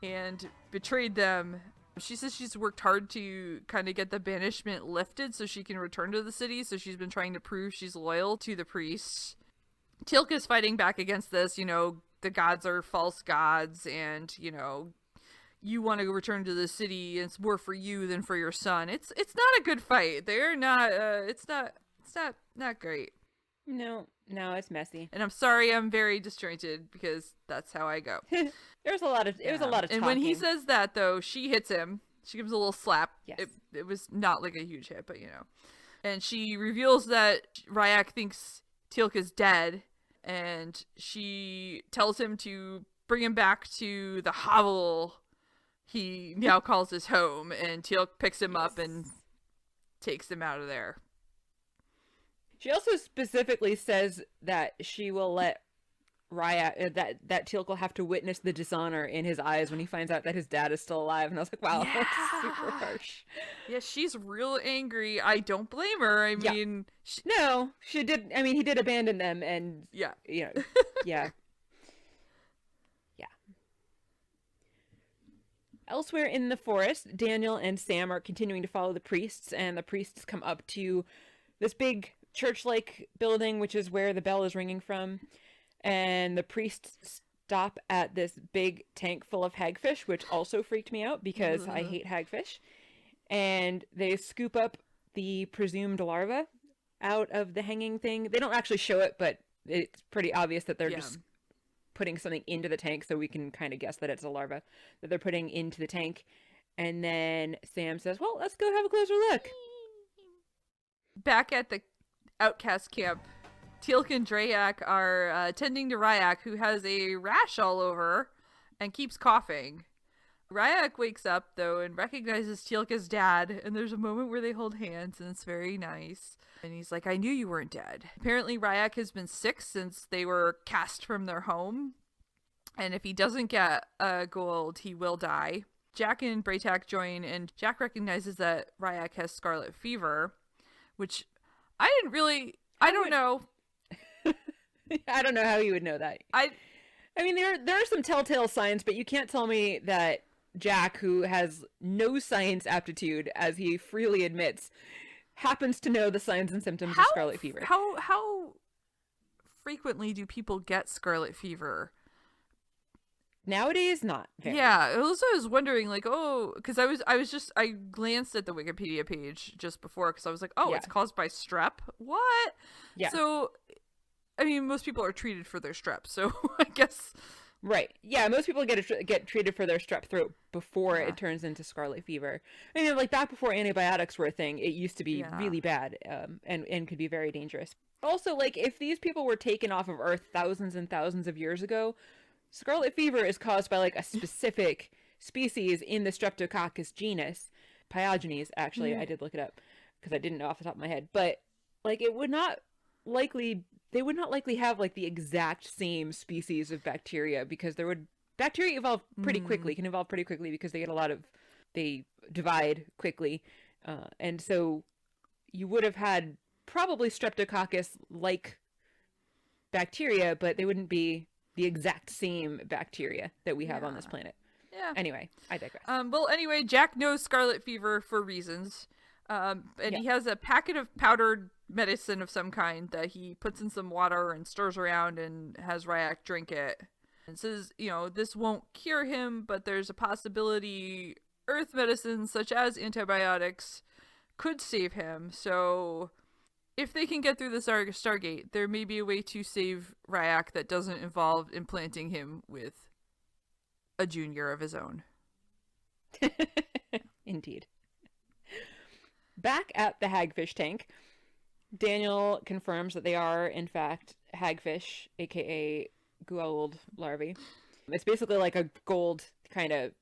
[SPEAKER 2] and betrayed them. She says she's worked hard to kind of get the banishment lifted so she can return to the city, so she's been trying to prove she's loyal to the priests. Teal'c is fighting back against this, the gods are false gods, and, you want to return to the city, and it's more for you than for your son. It's not a good fight. They're not, it's not great.
[SPEAKER 1] No, it's messy.
[SPEAKER 2] And I'm sorry, I'm very disjointed because that's how I go.
[SPEAKER 1] It was a lot of talking.
[SPEAKER 2] And when he says that, though, she hits him. She gives a little slap.
[SPEAKER 1] Yes.
[SPEAKER 2] It was not like a huge hit, but And she reveals that Ryak thinks Teal'c is dead, and she tells him to bring him back to the hovel he now calls his home, and Teal'c picks him up and takes him out of there.
[SPEAKER 1] She also specifically says that she will let Ryak, that Teal'c will have to witness the dishonor in his eyes when he finds out that his dad is still alive. And I was like, wow, that's super harsh.
[SPEAKER 2] Yeah, she's real angry. I don't blame her. I mean...
[SPEAKER 1] No, she did. I mean, he did abandon them, and...
[SPEAKER 2] Yeah.
[SPEAKER 1] Yeah. Elsewhere in the forest, Daniel and Sam are continuing to follow the priests, and the priests come up to this big church-like building, which is where the bell is ringing from. And the priests stop at this big tank full of hagfish, which also freaked me out because I hate hagfish. And they scoop up the presumed larva out of the hanging thing. They don't actually show it, but it's pretty obvious that they're just putting something into the tank, so we can kind of guess that it's a larva that they're putting into the tank. And then Sam says, well, let's go have a closer look.
[SPEAKER 2] Back at the outcast camp, Teal'c and Teal'c are tending to Ryak, who has a rash all over and keeps coughing. Ryak wakes up, though, and recognizes Teal'c as dad, and there's a moment where they hold hands, and it's very nice. And he's like, I knew you weren't dead. Apparently, Ryak has been sick since they were cast from their home, and if he doesn't get a Gould, he will die. Jack and Braytac join, and Jack recognizes that Ryak has scarlet fever, which I don't know.
[SPEAKER 1] I don't know how you would know that. I mean, there are some telltale signs, but you can't tell me that Jack, who has no science aptitude, as he freely admits, happens to know the signs and symptoms of scarlet fever.
[SPEAKER 2] How frequently do people get scarlet fever?
[SPEAKER 1] Nowadays, not very.
[SPEAKER 2] Yeah, also I was wondering, like, because I glanced at the Wikipedia page just before, because I was like, it's caused by strep? What?
[SPEAKER 1] Yeah.
[SPEAKER 2] So, I mean, most people are treated for their strep, so I guess...
[SPEAKER 1] Right. Yeah, most people get treated for their strep throat before it turns into scarlet fever. I mean, like, back before antibiotics were a thing, it used to be really bad, and could be very dangerous. Also, like, if these people were taken off of Earth thousands and thousands of years ago, scarlet fever is caused by, like, a specific species in the Streptococcus genus. Pyogenes, actually. I did look it up, because I didn't know off the top of my head. But, like, they would not likely have, like, the exact same species of bacteria, because bacteria evolve pretty quickly, can evolve pretty quickly, because they divide quickly. And so you would have had probably streptococcus-like bacteria, but they wouldn't be the exact same bacteria that we have on this planet.
[SPEAKER 2] Yeah.
[SPEAKER 1] Anyway, I digress.
[SPEAKER 2] Well, anyway, Jack knows scarlet fever for reasons. And he has a packet of powdered medicine of some kind that he puts in some water and stirs around and has Ryak drink it. And says, this won't cure him, but there's a possibility Earth medicines such as antibiotics could save him. So if they can get through the Stargate, there may be a way to save Ryak that doesn't involve implanting him with a junior of his own.
[SPEAKER 1] Indeed. Back at the Hagfish tank, Daniel confirms that they are, in fact, hagfish, aka Goa'uld larvae. It's basically like a gold kind of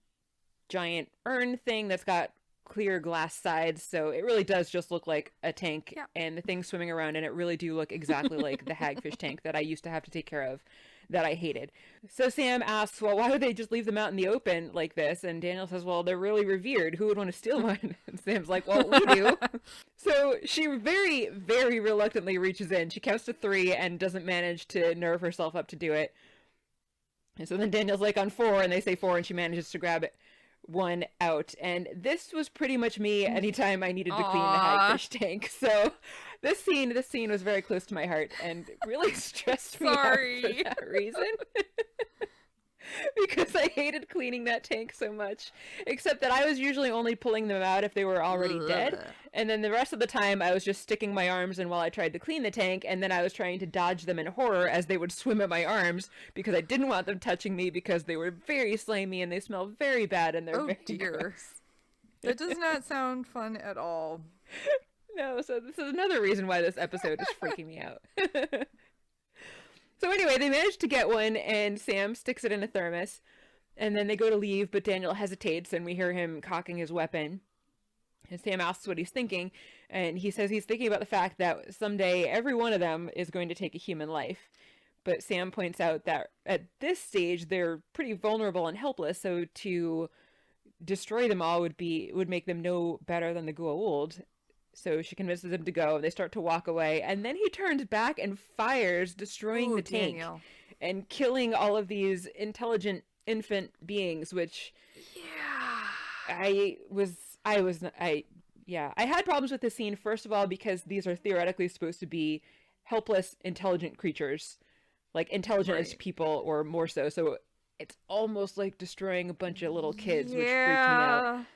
[SPEAKER 1] giant urn thing that's got clear glass sides, so it really does just look like a tank, and the things swimming around in it really do look exactly like the hagfish tank that I used to have to take care of that I hated. So Sam asks, well, why would they just leave them out in the open like this? And Daniel says, well, they're really revered. Who would want to steal one? And Sam's like, well, we do. So she very, very reluctantly reaches in. She counts to 3 and doesn't manage to nerve herself up to do it. And so then Daniel's like on 4, and they say 4, and she manages to grab one out. And this was pretty much me anytime I needed to clean the hagfish tank. So this scene was very close to my heart and really stressed me out for that reason. Because I hated cleaning that tank so much. Except that I was usually only pulling them out if they were already dead. And then the rest of the time I was just sticking my arms in while I tried to clean the tank, and then I was trying to dodge them in horror as they would swim at my arms because I didn't want them touching me because they were very slimy and they smell very bad and they're very gross.
[SPEAKER 2] That does not sound fun at all.
[SPEAKER 1] No, so this is another reason why this episode is freaking me out. So anyway, they manage to get one, and Sam sticks it in a thermos, and then they go to leave, but Daniel hesitates, and we hear him cocking his weapon. And Sam asks what he's thinking, and he says he's thinking about the fact that someday every one of them is going to take a human life. But Sam points out that at this stage, they're pretty vulnerable and helpless, so to destroy them all would make them no better than the Goa'uld. So she convinces him to go. They start to walk away. And then he turns back and fires, destroying the tank. Daniel. And killing all of these intelligent infant beings, which... Yeah. I had problems with this scene, first of all, because these are theoretically supposed to be helpless, intelligent creatures. Like, intelligent as people, or more so. So it's almost like destroying a bunch of little kids, which freaked me out.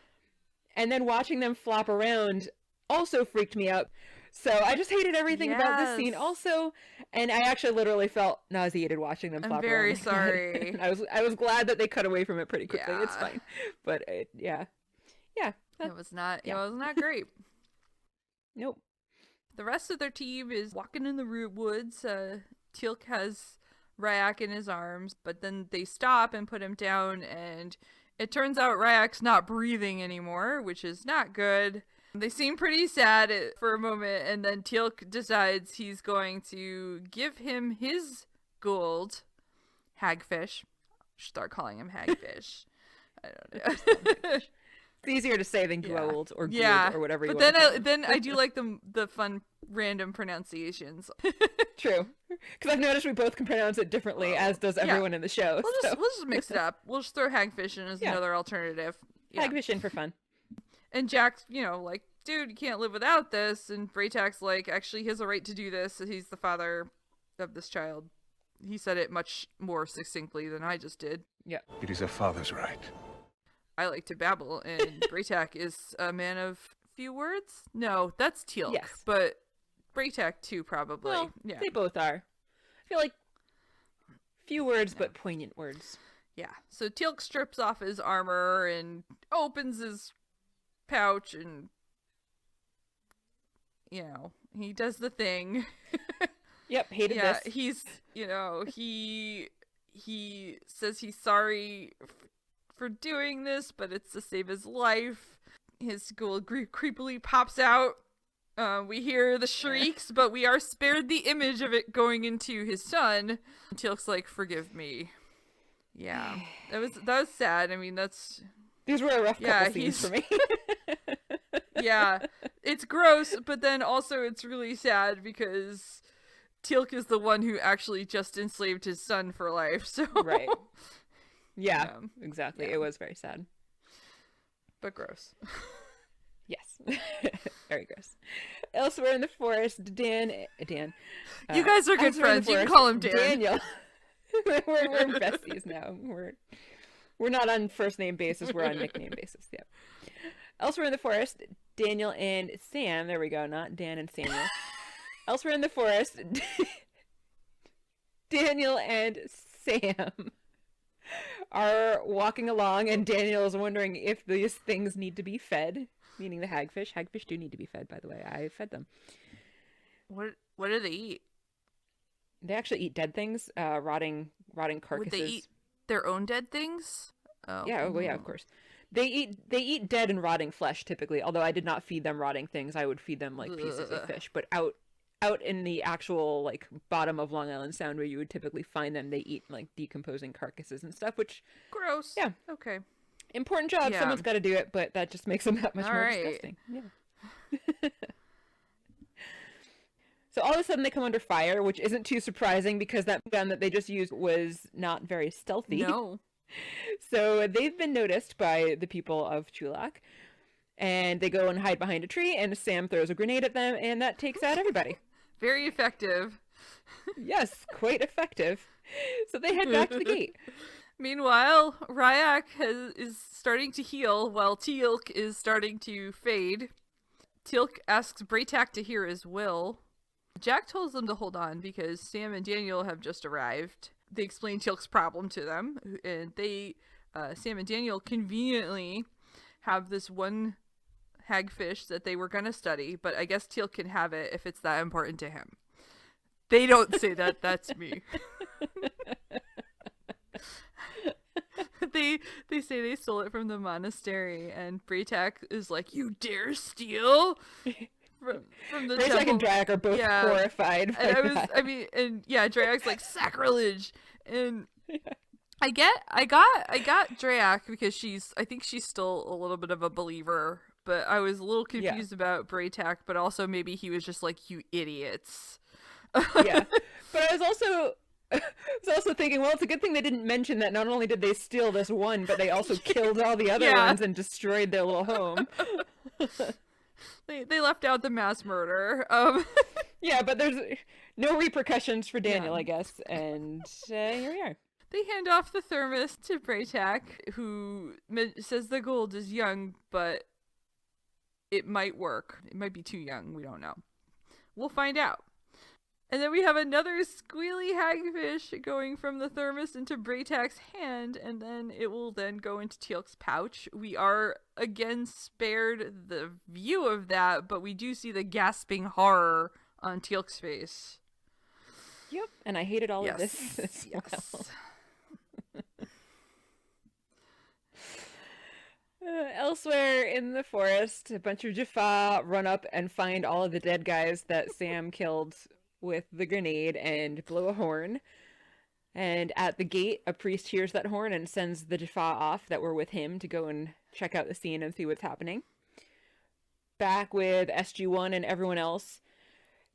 [SPEAKER 1] And then watching them flop around also freaked me out. So I just hated everything about this scene also, and I actually literally felt nauseated watching them flop around.
[SPEAKER 2] I'm very sorry.
[SPEAKER 1] I was glad that they cut away from it pretty quickly. It's fine. But it was not great. Nope.
[SPEAKER 2] The rest of their team is walking in the woods. Teal'c has Ryak in his arms, but then they stop and put him down, and it turns out Ryak's not breathing anymore, which is not good. They seem pretty sad for a moment, and then Teal'c decides he's going to give him his Goa'uld hagfish. Start calling him hagfish. I don't know.
[SPEAKER 1] It's easier to say than Goa'uld or Goa'uld or whatever you want.
[SPEAKER 2] But then I do like the fun random pronunciations.
[SPEAKER 1] True, because I've noticed we both can pronounce it differently, as does everyone in the show.
[SPEAKER 2] We'll just mix it up. We'll just throw hagfish in as another alternative. Yeah.
[SPEAKER 1] Hagfish in for fun.
[SPEAKER 2] And Jack's, like, dude, you can't live without this. And Braytak's like, actually, he has a right to do this. He's the father of this child. He said it much more succinctly than I just did.
[SPEAKER 1] Yeah.
[SPEAKER 4] It is a father's right.
[SPEAKER 2] I like to babble, and Braytak is a man of few words. No, that's Teal'c.
[SPEAKER 1] Yes.
[SPEAKER 2] But Braytak, too, probably.
[SPEAKER 1] Well, they both are. I feel like few words, but poignant words.
[SPEAKER 2] Yeah. So Teal'c strips off his armor and opens his pouch, and he does the thing.
[SPEAKER 1] Yep, hated this.
[SPEAKER 2] He's he says he's sorry for doing this, but it's to save his life. His ghoul creepily pops out. We hear the shrieks, but we are spared the image of it going into his son. Teal'c's like, forgive me. Yeah, that was sad. I mean, these
[SPEAKER 1] were a rough couple scenes for me.
[SPEAKER 2] Yeah, it's gross, but then also it's really sad because Teal'c is the one who actually just enslaved his son for life. So
[SPEAKER 1] Right. Yeah, exactly.
[SPEAKER 2] Yeah.
[SPEAKER 1] It was very sad.
[SPEAKER 2] But gross.
[SPEAKER 1] Yes. Very gross. Elsewhere in the forest, Dan.
[SPEAKER 2] You guys are good
[SPEAKER 1] elsewhere in the
[SPEAKER 2] friends. You can
[SPEAKER 1] forest,
[SPEAKER 2] call him Dan.
[SPEAKER 1] Daniel. we're besties now. We're not on first name basis. We're on nickname basis. Yeah. Elsewhere in the forest, Daniel and Sam. There we go. Not Dan and Samuel. Elsewhere in the forest, Daniel and Sam are walking along, and Daniel is wondering if these things need to be fed, meaning the hagfish. Hagfish do need to be fed, by the way. I fed them.
[SPEAKER 2] What do they eat?
[SPEAKER 1] They actually eat dead things, rotting carcasses.
[SPEAKER 2] Would they eat their own dead things? Oh.
[SPEAKER 1] Yeah, well, yeah, of course. They eat dead and rotting flesh typically. Although I did not feed them rotting things, I would feed them like pieces of fish. But out in the actual like bottom of Long Island Sound, where you would typically find them, they eat like decomposing carcasses and stuff. Which
[SPEAKER 2] gross.
[SPEAKER 1] Yeah.
[SPEAKER 2] Okay.
[SPEAKER 1] Important job.
[SPEAKER 2] Yeah.
[SPEAKER 1] Someone's got to do it, but that just makes them that much more disgusting. Yeah. So all of a sudden they come under fire, which isn't too surprising because that gun that they just used was not very stealthy.
[SPEAKER 2] No.
[SPEAKER 1] So they've been noticed by the people of Teal'c, and they go and hide behind a tree, and Sam throws a grenade at them, and that takes out everybody.
[SPEAKER 2] Very effective.
[SPEAKER 1] Yes, quite effective. So they head back to the gate.
[SPEAKER 2] Meanwhile, Ryak is starting to heal while Teal'c is starting to fade. Teal'c asks Braytac to hear his will. Jack tells them to hold on because Sam and Daniel have just arrived. They explain Teal'c's problem to them, and Sam and Daniel conveniently have this one hagfish that they were going to study, but I guess Teal'c can have it if it's that important to him. They don't say that, that's me. They say they stole it from the monastery, and Braytac is like, "You dare steal?" From the
[SPEAKER 1] Braytac and Drac are both horrified by that.
[SPEAKER 2] And Drac's like, sacrilege. And I got Drac because I think she's still a little bit of a believer, but I was a little confused about Braytac, but also maybe he was just like, you idiots.
[SPEAKER 1] Yeah. But I was also thinking, well, it's a good thing they didn't mention that not only did they steal this one, but they also killed all the other ones and destroyed their little home.
[SPEAKER 2] They left out the mass murder.
[SPEAKER 1] Yeah, but there's no repercussions for Daniel, I guess, and here we are.
[SPEAKER 2] They hand off the thermos to Braytac, who says the gold is young, but it might work. It might be too young. We don't know. We'll find out. And then we have another squealy hagfish going from the thermos into Braytac's hand, and then it will then go into Teal'c's pouch. We are again spared the view of that, but we do see the gasping horror on Teal'c's face.
[SPEAKER 1] Yep, and I hated all of this as well. Elsewhere in the forest, a bunch of Jaffa run up and find all of the dead guys that Sam killed with the grenade and blow a horn. And at the gate, a priest hears that horn and sends the Jaffa off that were with him to go and check out the scene and see what's happening. Back with SG1 and everyone else,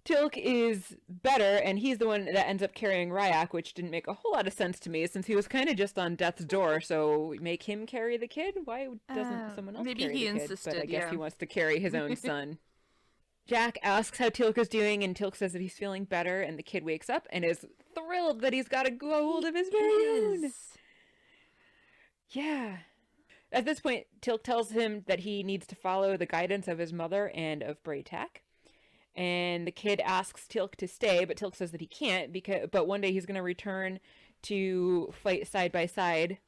[SPEAKER 1] Teal'c is better, and he's the one that ends up carrying Ryak, which didn't make a whole lot of sense to me, since he was kind of just on death's door, so make him carry the kid? Why doesn't someone else
[SPEAKER 2] maybe
[SPEAKER 1] carry
[SPEAKER 2] he
[SPEAKER 1] the kid?
[SPEAKER 2] insisted,
[SPEAKER 1] But I guess
[SPEAKER 2] yeah.
[SPEAKER 1] he wants to carry his own son. Jack asks how Teal'c is doing, and Teal'c says that he's feeling better, and the kid wakes up and is thrilled that he's got a hold of his very own. Yeah. At this point, Teal'c tells him that he needs to follow the guidance of his mother and of Braytac. And the kid asks Teal'c to stay, but Teal'c says that he can't, but one day he's going to return to fight side by side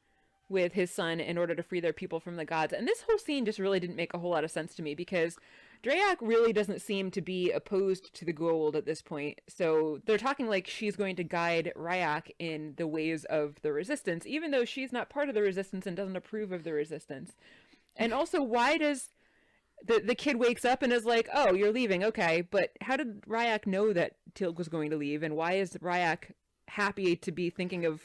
[SPEAKER 1] with his son in order to free their people from the gods. And this whole scene just really didn't make a whole lot of sense to me, because Drayak really doesn't seem to be opposed to the Goa'uld at this point. So they're talking like she's going to guide Ryak in the ways of the Resistance, even though she's not part of the Resistance and doesn't approve of the Resistance. And also, why does the kid wakes up and is like, oh, you're leaving, okay, but how did Ryak know that Teal'c was going to leave, and why is Ryak happy to be thinking of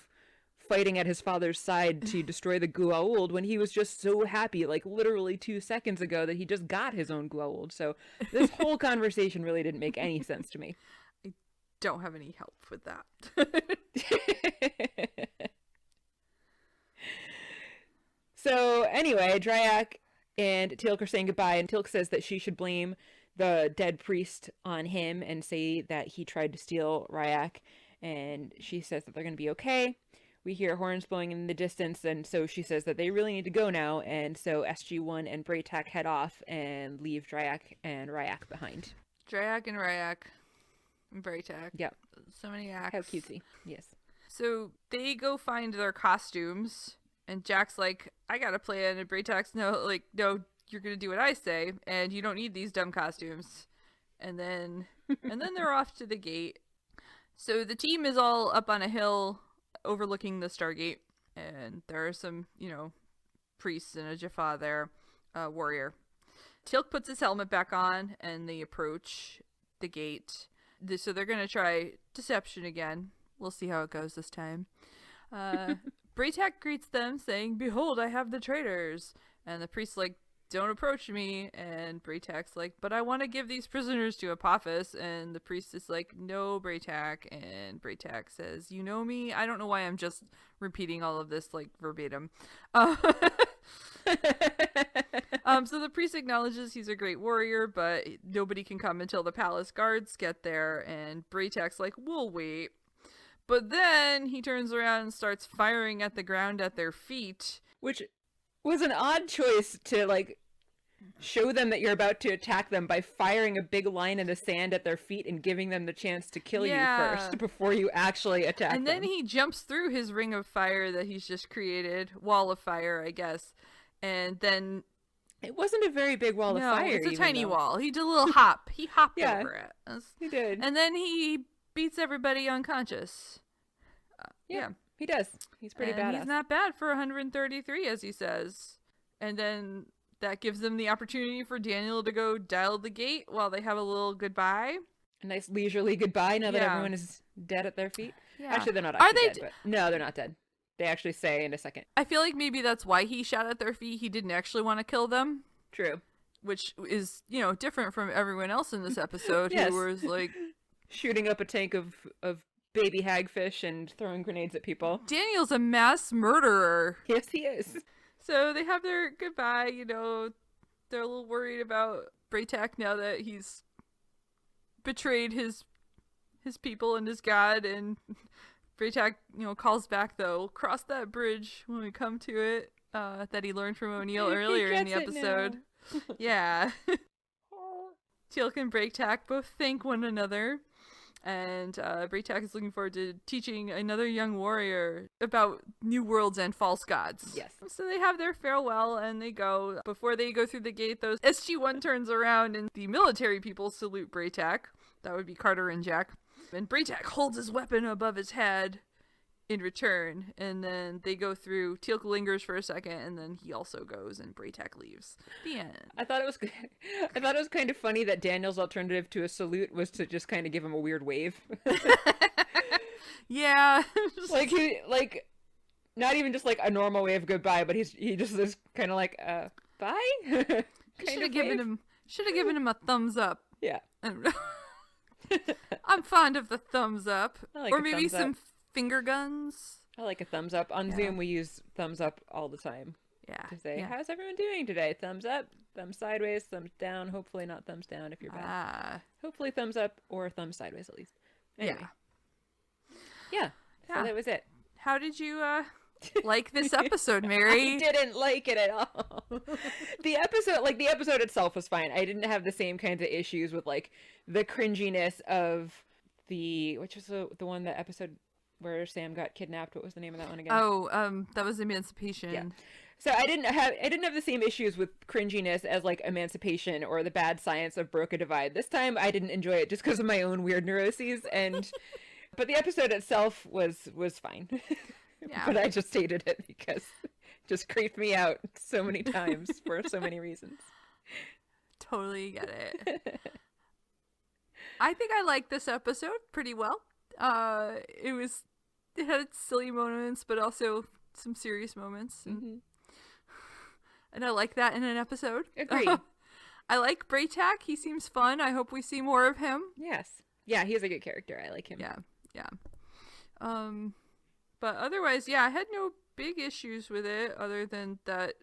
[SPEAKER 1] fighting at his father's side to destroy the Goa'uld when he was just so happy, like literally 2 seconds ago, that he just got his own Goa'uld. So this whole conversation really didn't make any sense to me.
[SPEAKER 2] I don't have any help with that.
[SPEAKER 1] So anyway, Dryak and Teal'c are saying goodbye, and Teal'c says that she should blame the dead priest on him and say that he tried to steal Ryak, and she says that they're going to be okay. We hear horns blowing in the distance, and so she says that they really need to go now, and so SG1 and Braytak head off and leave Dryak and Ryak behind.
[SPEAKER 2] Dryak and Ryak and Braytak.
[SPEAKER 1] Yep.
[SPEAKER 2] So many acts.
[SPEAKER 1] How cutesy. Yes.
[SPEAKER 2] So they go find their costumes, and Jack's like, I got a plan, and Braytak's no, you're gonna do what I say, and you don't need these dumb costumes. And then they're off to the gate. So the team is all up on a hill overlooking the Stargate, and there are some, priests and a Jaffa there, warrior. Teal'c puts his helmet back on, and they approach the gate. So they're gonna try deception again. We'll see how it goes this time. Braytak greets them, saying, "Behold, I have the traitors." And the priest's like, "Don't approach me." And Braytak's like, "But I want to give these prisoners to Apophis." And the priest is like, "No, Braytak." And Braytak says, "You know me?" I don't know why I'm just repeating all of this like verbatim. So the priest acknowledges he's a great warrior, but nobody can come until the palace guards get there. And Braytak's like, "We'll wait." But then he turns around and starts firing at the ground at their feet.
[SPEAKER 1] Which was an odd choice to, show them that you're about to attack them by firing a big line in the sand at their feet and giving them the chance to kill you first before you actually attack them.
[SPEAKER 2] And then he jumps through his ring of fire that he's just created. Wall of fire, I guess. And then...
[SPEAKER 1] It wasn't a very big wall of fire.
[SPEAKER 2] No, it's a tiny wall. He did a little hop. He hopped over it.
[SPEAKER 1] He did.
[SPEAKER 2] And then he beats everybody unconscious.
[SPEAKER 1] Yeah, he does. He's pretty badass.
[SPEAKER 2] He's not bad for 133, as he says. And then that gives them the opportunity for Daniel to go dial the gate while they have a little goodbye.
[SPEAKER 1] A nice leisurely goodbye now that everyone is dead at their feet. Yeah. Actually, they're not dead. But... No, they're not dead. They actually say in a second.
[SPEAKER 2] I feel like maybe that's why he shot at their feet. He didn't actually want to kill them.
[SPEAKER 1] True.
[SPEAKER 2] Which is, different from everyone else in this episode who was like...
[SPEAKER 1] shooting up a tank of baby hagfish and throwing grenades at people.
[SPEAKER 2] Daniel's a mass murderer.
[SPEAKER 1] Yes, he is.
[SPEAKER 2] So they have their goodbye, they're a little worried about Braytak now that he's betrayed his people and his god, and Braytak, calls back though, "Cross that bridge when we come to it," that he learned from O'Neill earlier in the episode. Yeah. Teal'c and Braytak both thank one another. And Braytak is looking forward to teaching another young warrior about new worlds and false gods.
[SPEAKER 1] Yes.
[SPEAKER 2] So they have their farewell and they go. Before they go through the gate, though, SG1 turns around and the military people salute Braytak. That would be Carter and Jack. And Braytak holds his weapon above his head in return, and then they go through. Teal'c lingers for a second, and then he also goes, and Braytak leaves. The end. I thought
[SPEAKER 1] it was kind of funny that Daniel's alternative to a salute was to just kind of give him a weird wave.
[SPEAKER 2] Yeah,
[SPEAKER 1] not even just like a normal way of goodbye, but he just is kind of like bye.
[SPEAKER 2] Should have given him a thumbs up.
[SPEAKER 1] Yeah.
[SPEAKER 2] I'm fond of the thumbs up,
[SPEAKER 1] like
[SPEAKER 2] or maybe some finger guns.
[SPEAKER 1] I like a thumbs up. On Zoom, we use thumbs up all the time.
[SPEAKER 2] Yeah.
[SPEAKER 1] To say, how's everyone doing today? Thumbs up, thumbs sideways, thumbs down. Hopefully not thumbs down if you're bad. Hopefully thumbs up or thumbs sideways at least. Anyway. Yeah. So that was it.
[SPEAKER 2] How did you like this episode, Mary?
[SPEAKER 1] I didn't like it at all. The episode itself was fine. I didn't have the same kinds of issues with the cringiness of which was the one, the episode where Sam got kidnapped. What was the name of that one again?
[SPEAKER 2] Oh, that was Emancipation.
[SPEAKER 1] Yeah. So I didn't have the same issues with cringiness as Emancipation or the bad science of Broke a Divide. This time I didn't enjoy it just because of my own weird neuroses, but the episode itself was fine. Yeah. But I just hated it because it just creeped me out so many times for so many reasons.
[SPEAKER 2] Totally get it. I think I liked this episode pretty well. It was it had its silly moments, but also some serious moments. And I like that in an episode.
[SPEAKER 1] Agreed.
[SPEAKER 2] I like Braytak. He seems fun. I hope we see more of him.
[SPEAKER 1] Yes. Yeah, he's a good character. I like him.
[SPEAKER 2] Yeah. But otherwise, yeah, I had no big issues with it other than that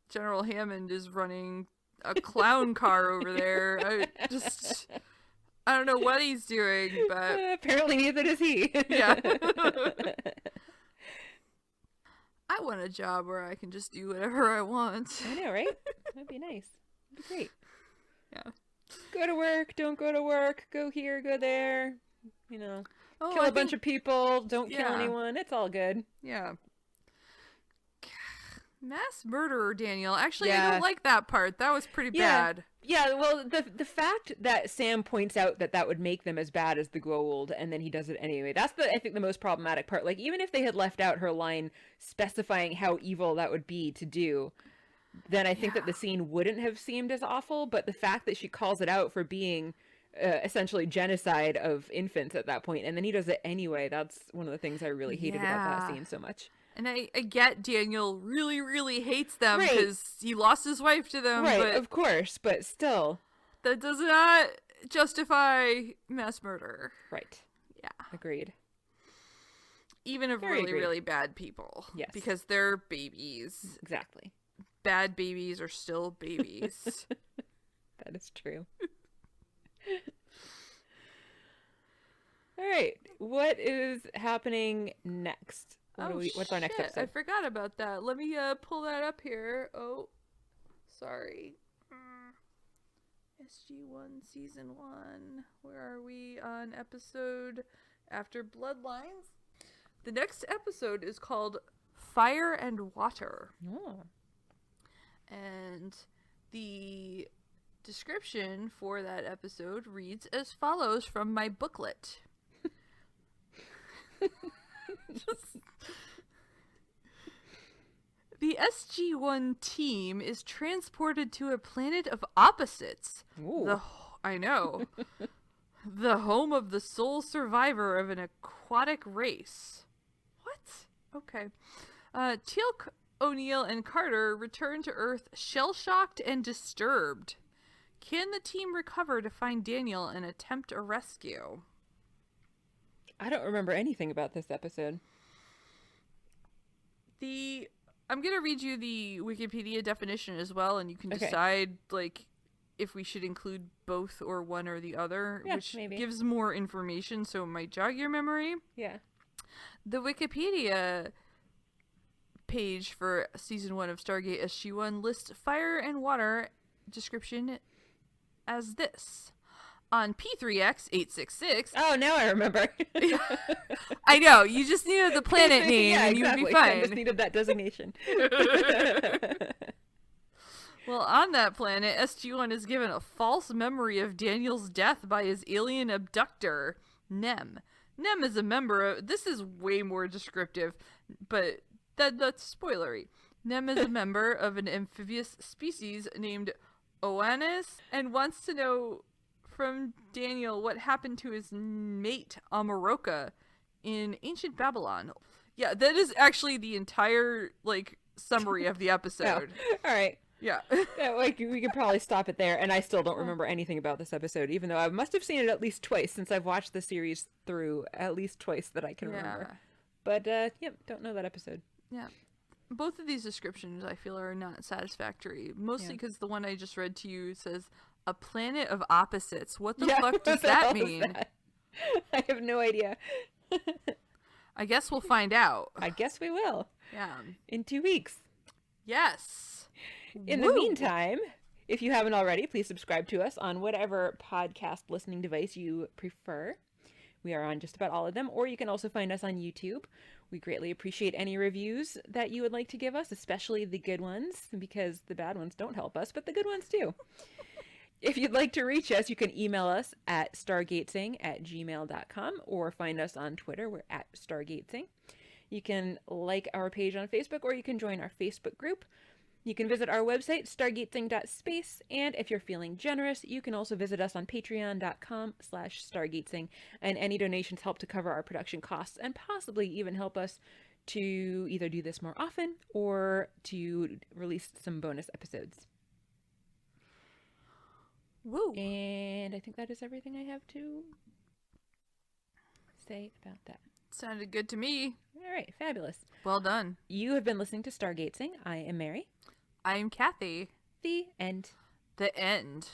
[SPEAKER 2] General Hammond is running a clown car over there. I don't know what he's doing, but
[SPEAKER 1] apparently neither does he.
[SPEAKER 2] Yeah. I want a job where I can just do whatever I want.
[SPEAKER 1] I know, right? That'd be nice. That'd be great.
[SPEAKER 2] Yeah.
[SPEAKER 1] Go to work, don't go to work, go here, go there. You know, kill
[SPEAKER 2] a
[SPEAKER 1] a bunch of people, don't kill anyone. It's all good.
[SPEAKER 2] Yeah. Mass murderer, Daniel. Actually, I don't like that part. That was pretty bad.
[SPEAKER 1] Yeah, well, the fact that Sam points out that would make them as bad as the Goa'uld, and then he does it anyway, that's I think the most problematic part. Like, even if they had left out her line specifying how evil that would be to do, then I think that the scene wouldn't have seemed as awful, but the fact that she calls it out for being essentially genocide of infants at that point, and then he does it anyway, that's one of the things I really hated about that scene so much.
[SPEAKER 2] And I get Daniel really, really hates them because he lost his wife to them.
[SPEAKER 1] Right,
[SPEAKER 2] but
[SPEAKER 1] of course, but still.
[SPEAKER 2] That does not justify mass murder.
[SPEAKER 1] Right.
[SPEAKER 2] Yeah.
[SPEAKER 1] Agreed.
[SPEAKER 2] Even of really, really bad people.
[SPEAKER 1] Yes.
[SPEAKER 2] Because they're babies.
[SPEAKER 1] Exactly.
[SPEAKER 2] Bad babies are still babies.
[SPEAKER 1] That is true. All right. What is happening next? What's our next episode?
[SPEAKER 2] I forgot about that. Let me pull that up here. Oh, sorry. SG1 season 1. Where are we on episode after Bloodlines? The next episode is called Fire and Water.
[SPEAKER 1] Oh.
[SPEAKER 2] And the description for that episode reads as follows from my booklet. The SG-1 team is transported to a planet of opposites.
[SPEAKER 1] Ooh.
[SPEAKER 2] I know. The home of the sole survivor of an aquatic race. What? Okay. Teal'c, O'Neill, and Carter return to Earth shell-shocked and disturbed. Can the team recover to find Daniel and attempt a rescue?
[SPEAKER 1] I don't remember anything about this episode.
[SPEAKER 2] I'm going to read you the Wikipedia definition as well, and you can decide, like, if we should include both or one or the other, which gives more information, so it might jog your memory.
[SPEAKER 1] Yeah.
[SPEAKER 2] The Wikipedia page for Season 1 of Stargate SG-1 lists fire and water description as this. On P3X 866.
[SPEAKER 1] Oh, now I remember.
[SPEAKER 2] I know. You just needed the planet name and you'd be fine.
[SPEAKER 1] I just needed that designation.
[SPEAKER 2] Well, on that planet, SG-1 is given a false memory of Daniel's death by his alien abductor, Nem. Nem is a member of... This is way more descriptive, but that's spoilery. Nem is a member of an amphibious species named Oannes and wants to know from Daniel what happened to his mate, Amaroka, in ancient Babylon. Yeah, that is actually the entire, like, summary of the episode.
[SPEAKER 1] Oh, all right.
[SPEAKER 2] Yeah.
[SPEAKER 1] Like, we could probably stop it there, and I still don't remember anything about this episode, even though I must have seen it at least twice since I've watched the series through at least twice that I can remember. But, don't know that episode.
[SPEAKER 2] Yeah. Both of these descriptions, I feel, are not satisfactory, mostly because the one I just read to you says, a planet of opposites. What the fuck does that mean?
[SPEAKER 1] I have no idea.
[SPEAKER 2] I guess we'll find out.
[SPEAKER 1] I guess we will.
[SPEAKER 2] Yeah.
[SPEAKER 1] In 2 weeks.
[SPEAKER 2] Yes.
[SPEAKER 1] In the meantime, if you haven't already, please subscribe to us on whatever podcast listening device you prefer. We are on just about all of them, or you can also find us on YouTube. We greatly appreciate any reviews that you would like to give us, especially the good ones, because the bad ones don't help us, but the good ones do. If you'd like to reach us, you can email us at stargatezing@gmail.com or find us on Twitter. We're at Stargatezing. You can like our page on Facebook, or you can join our Facebook group. You can visit our website, stargatezing.space, and if you're feeling generous, you can also visit us on patreon.com/stargatezing, and any donations help to cover our production costs and possibly even help us to either do this more often or to release some bonus episodes.
[SPEAKER 2] Woo!
[SPEAKER 1] And I think that is everything I have to say about that.
[SPEAKER 2] Sounded good to me.
[SPEAKER 1] All right, fabulous.
[SPEAKER 2] Well done.
[SPEAKER 1] You have been listening to Stargatezing. I am Mary.
[SPEAKER 2] I'm Kathy.
[SPEAKER 1] The end.
[SPEAKER 2] The end.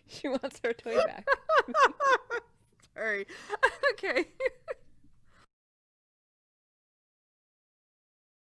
[SPEAKER 1] She wants her toy back.
[SPEAKER 2] Sorry. Okay.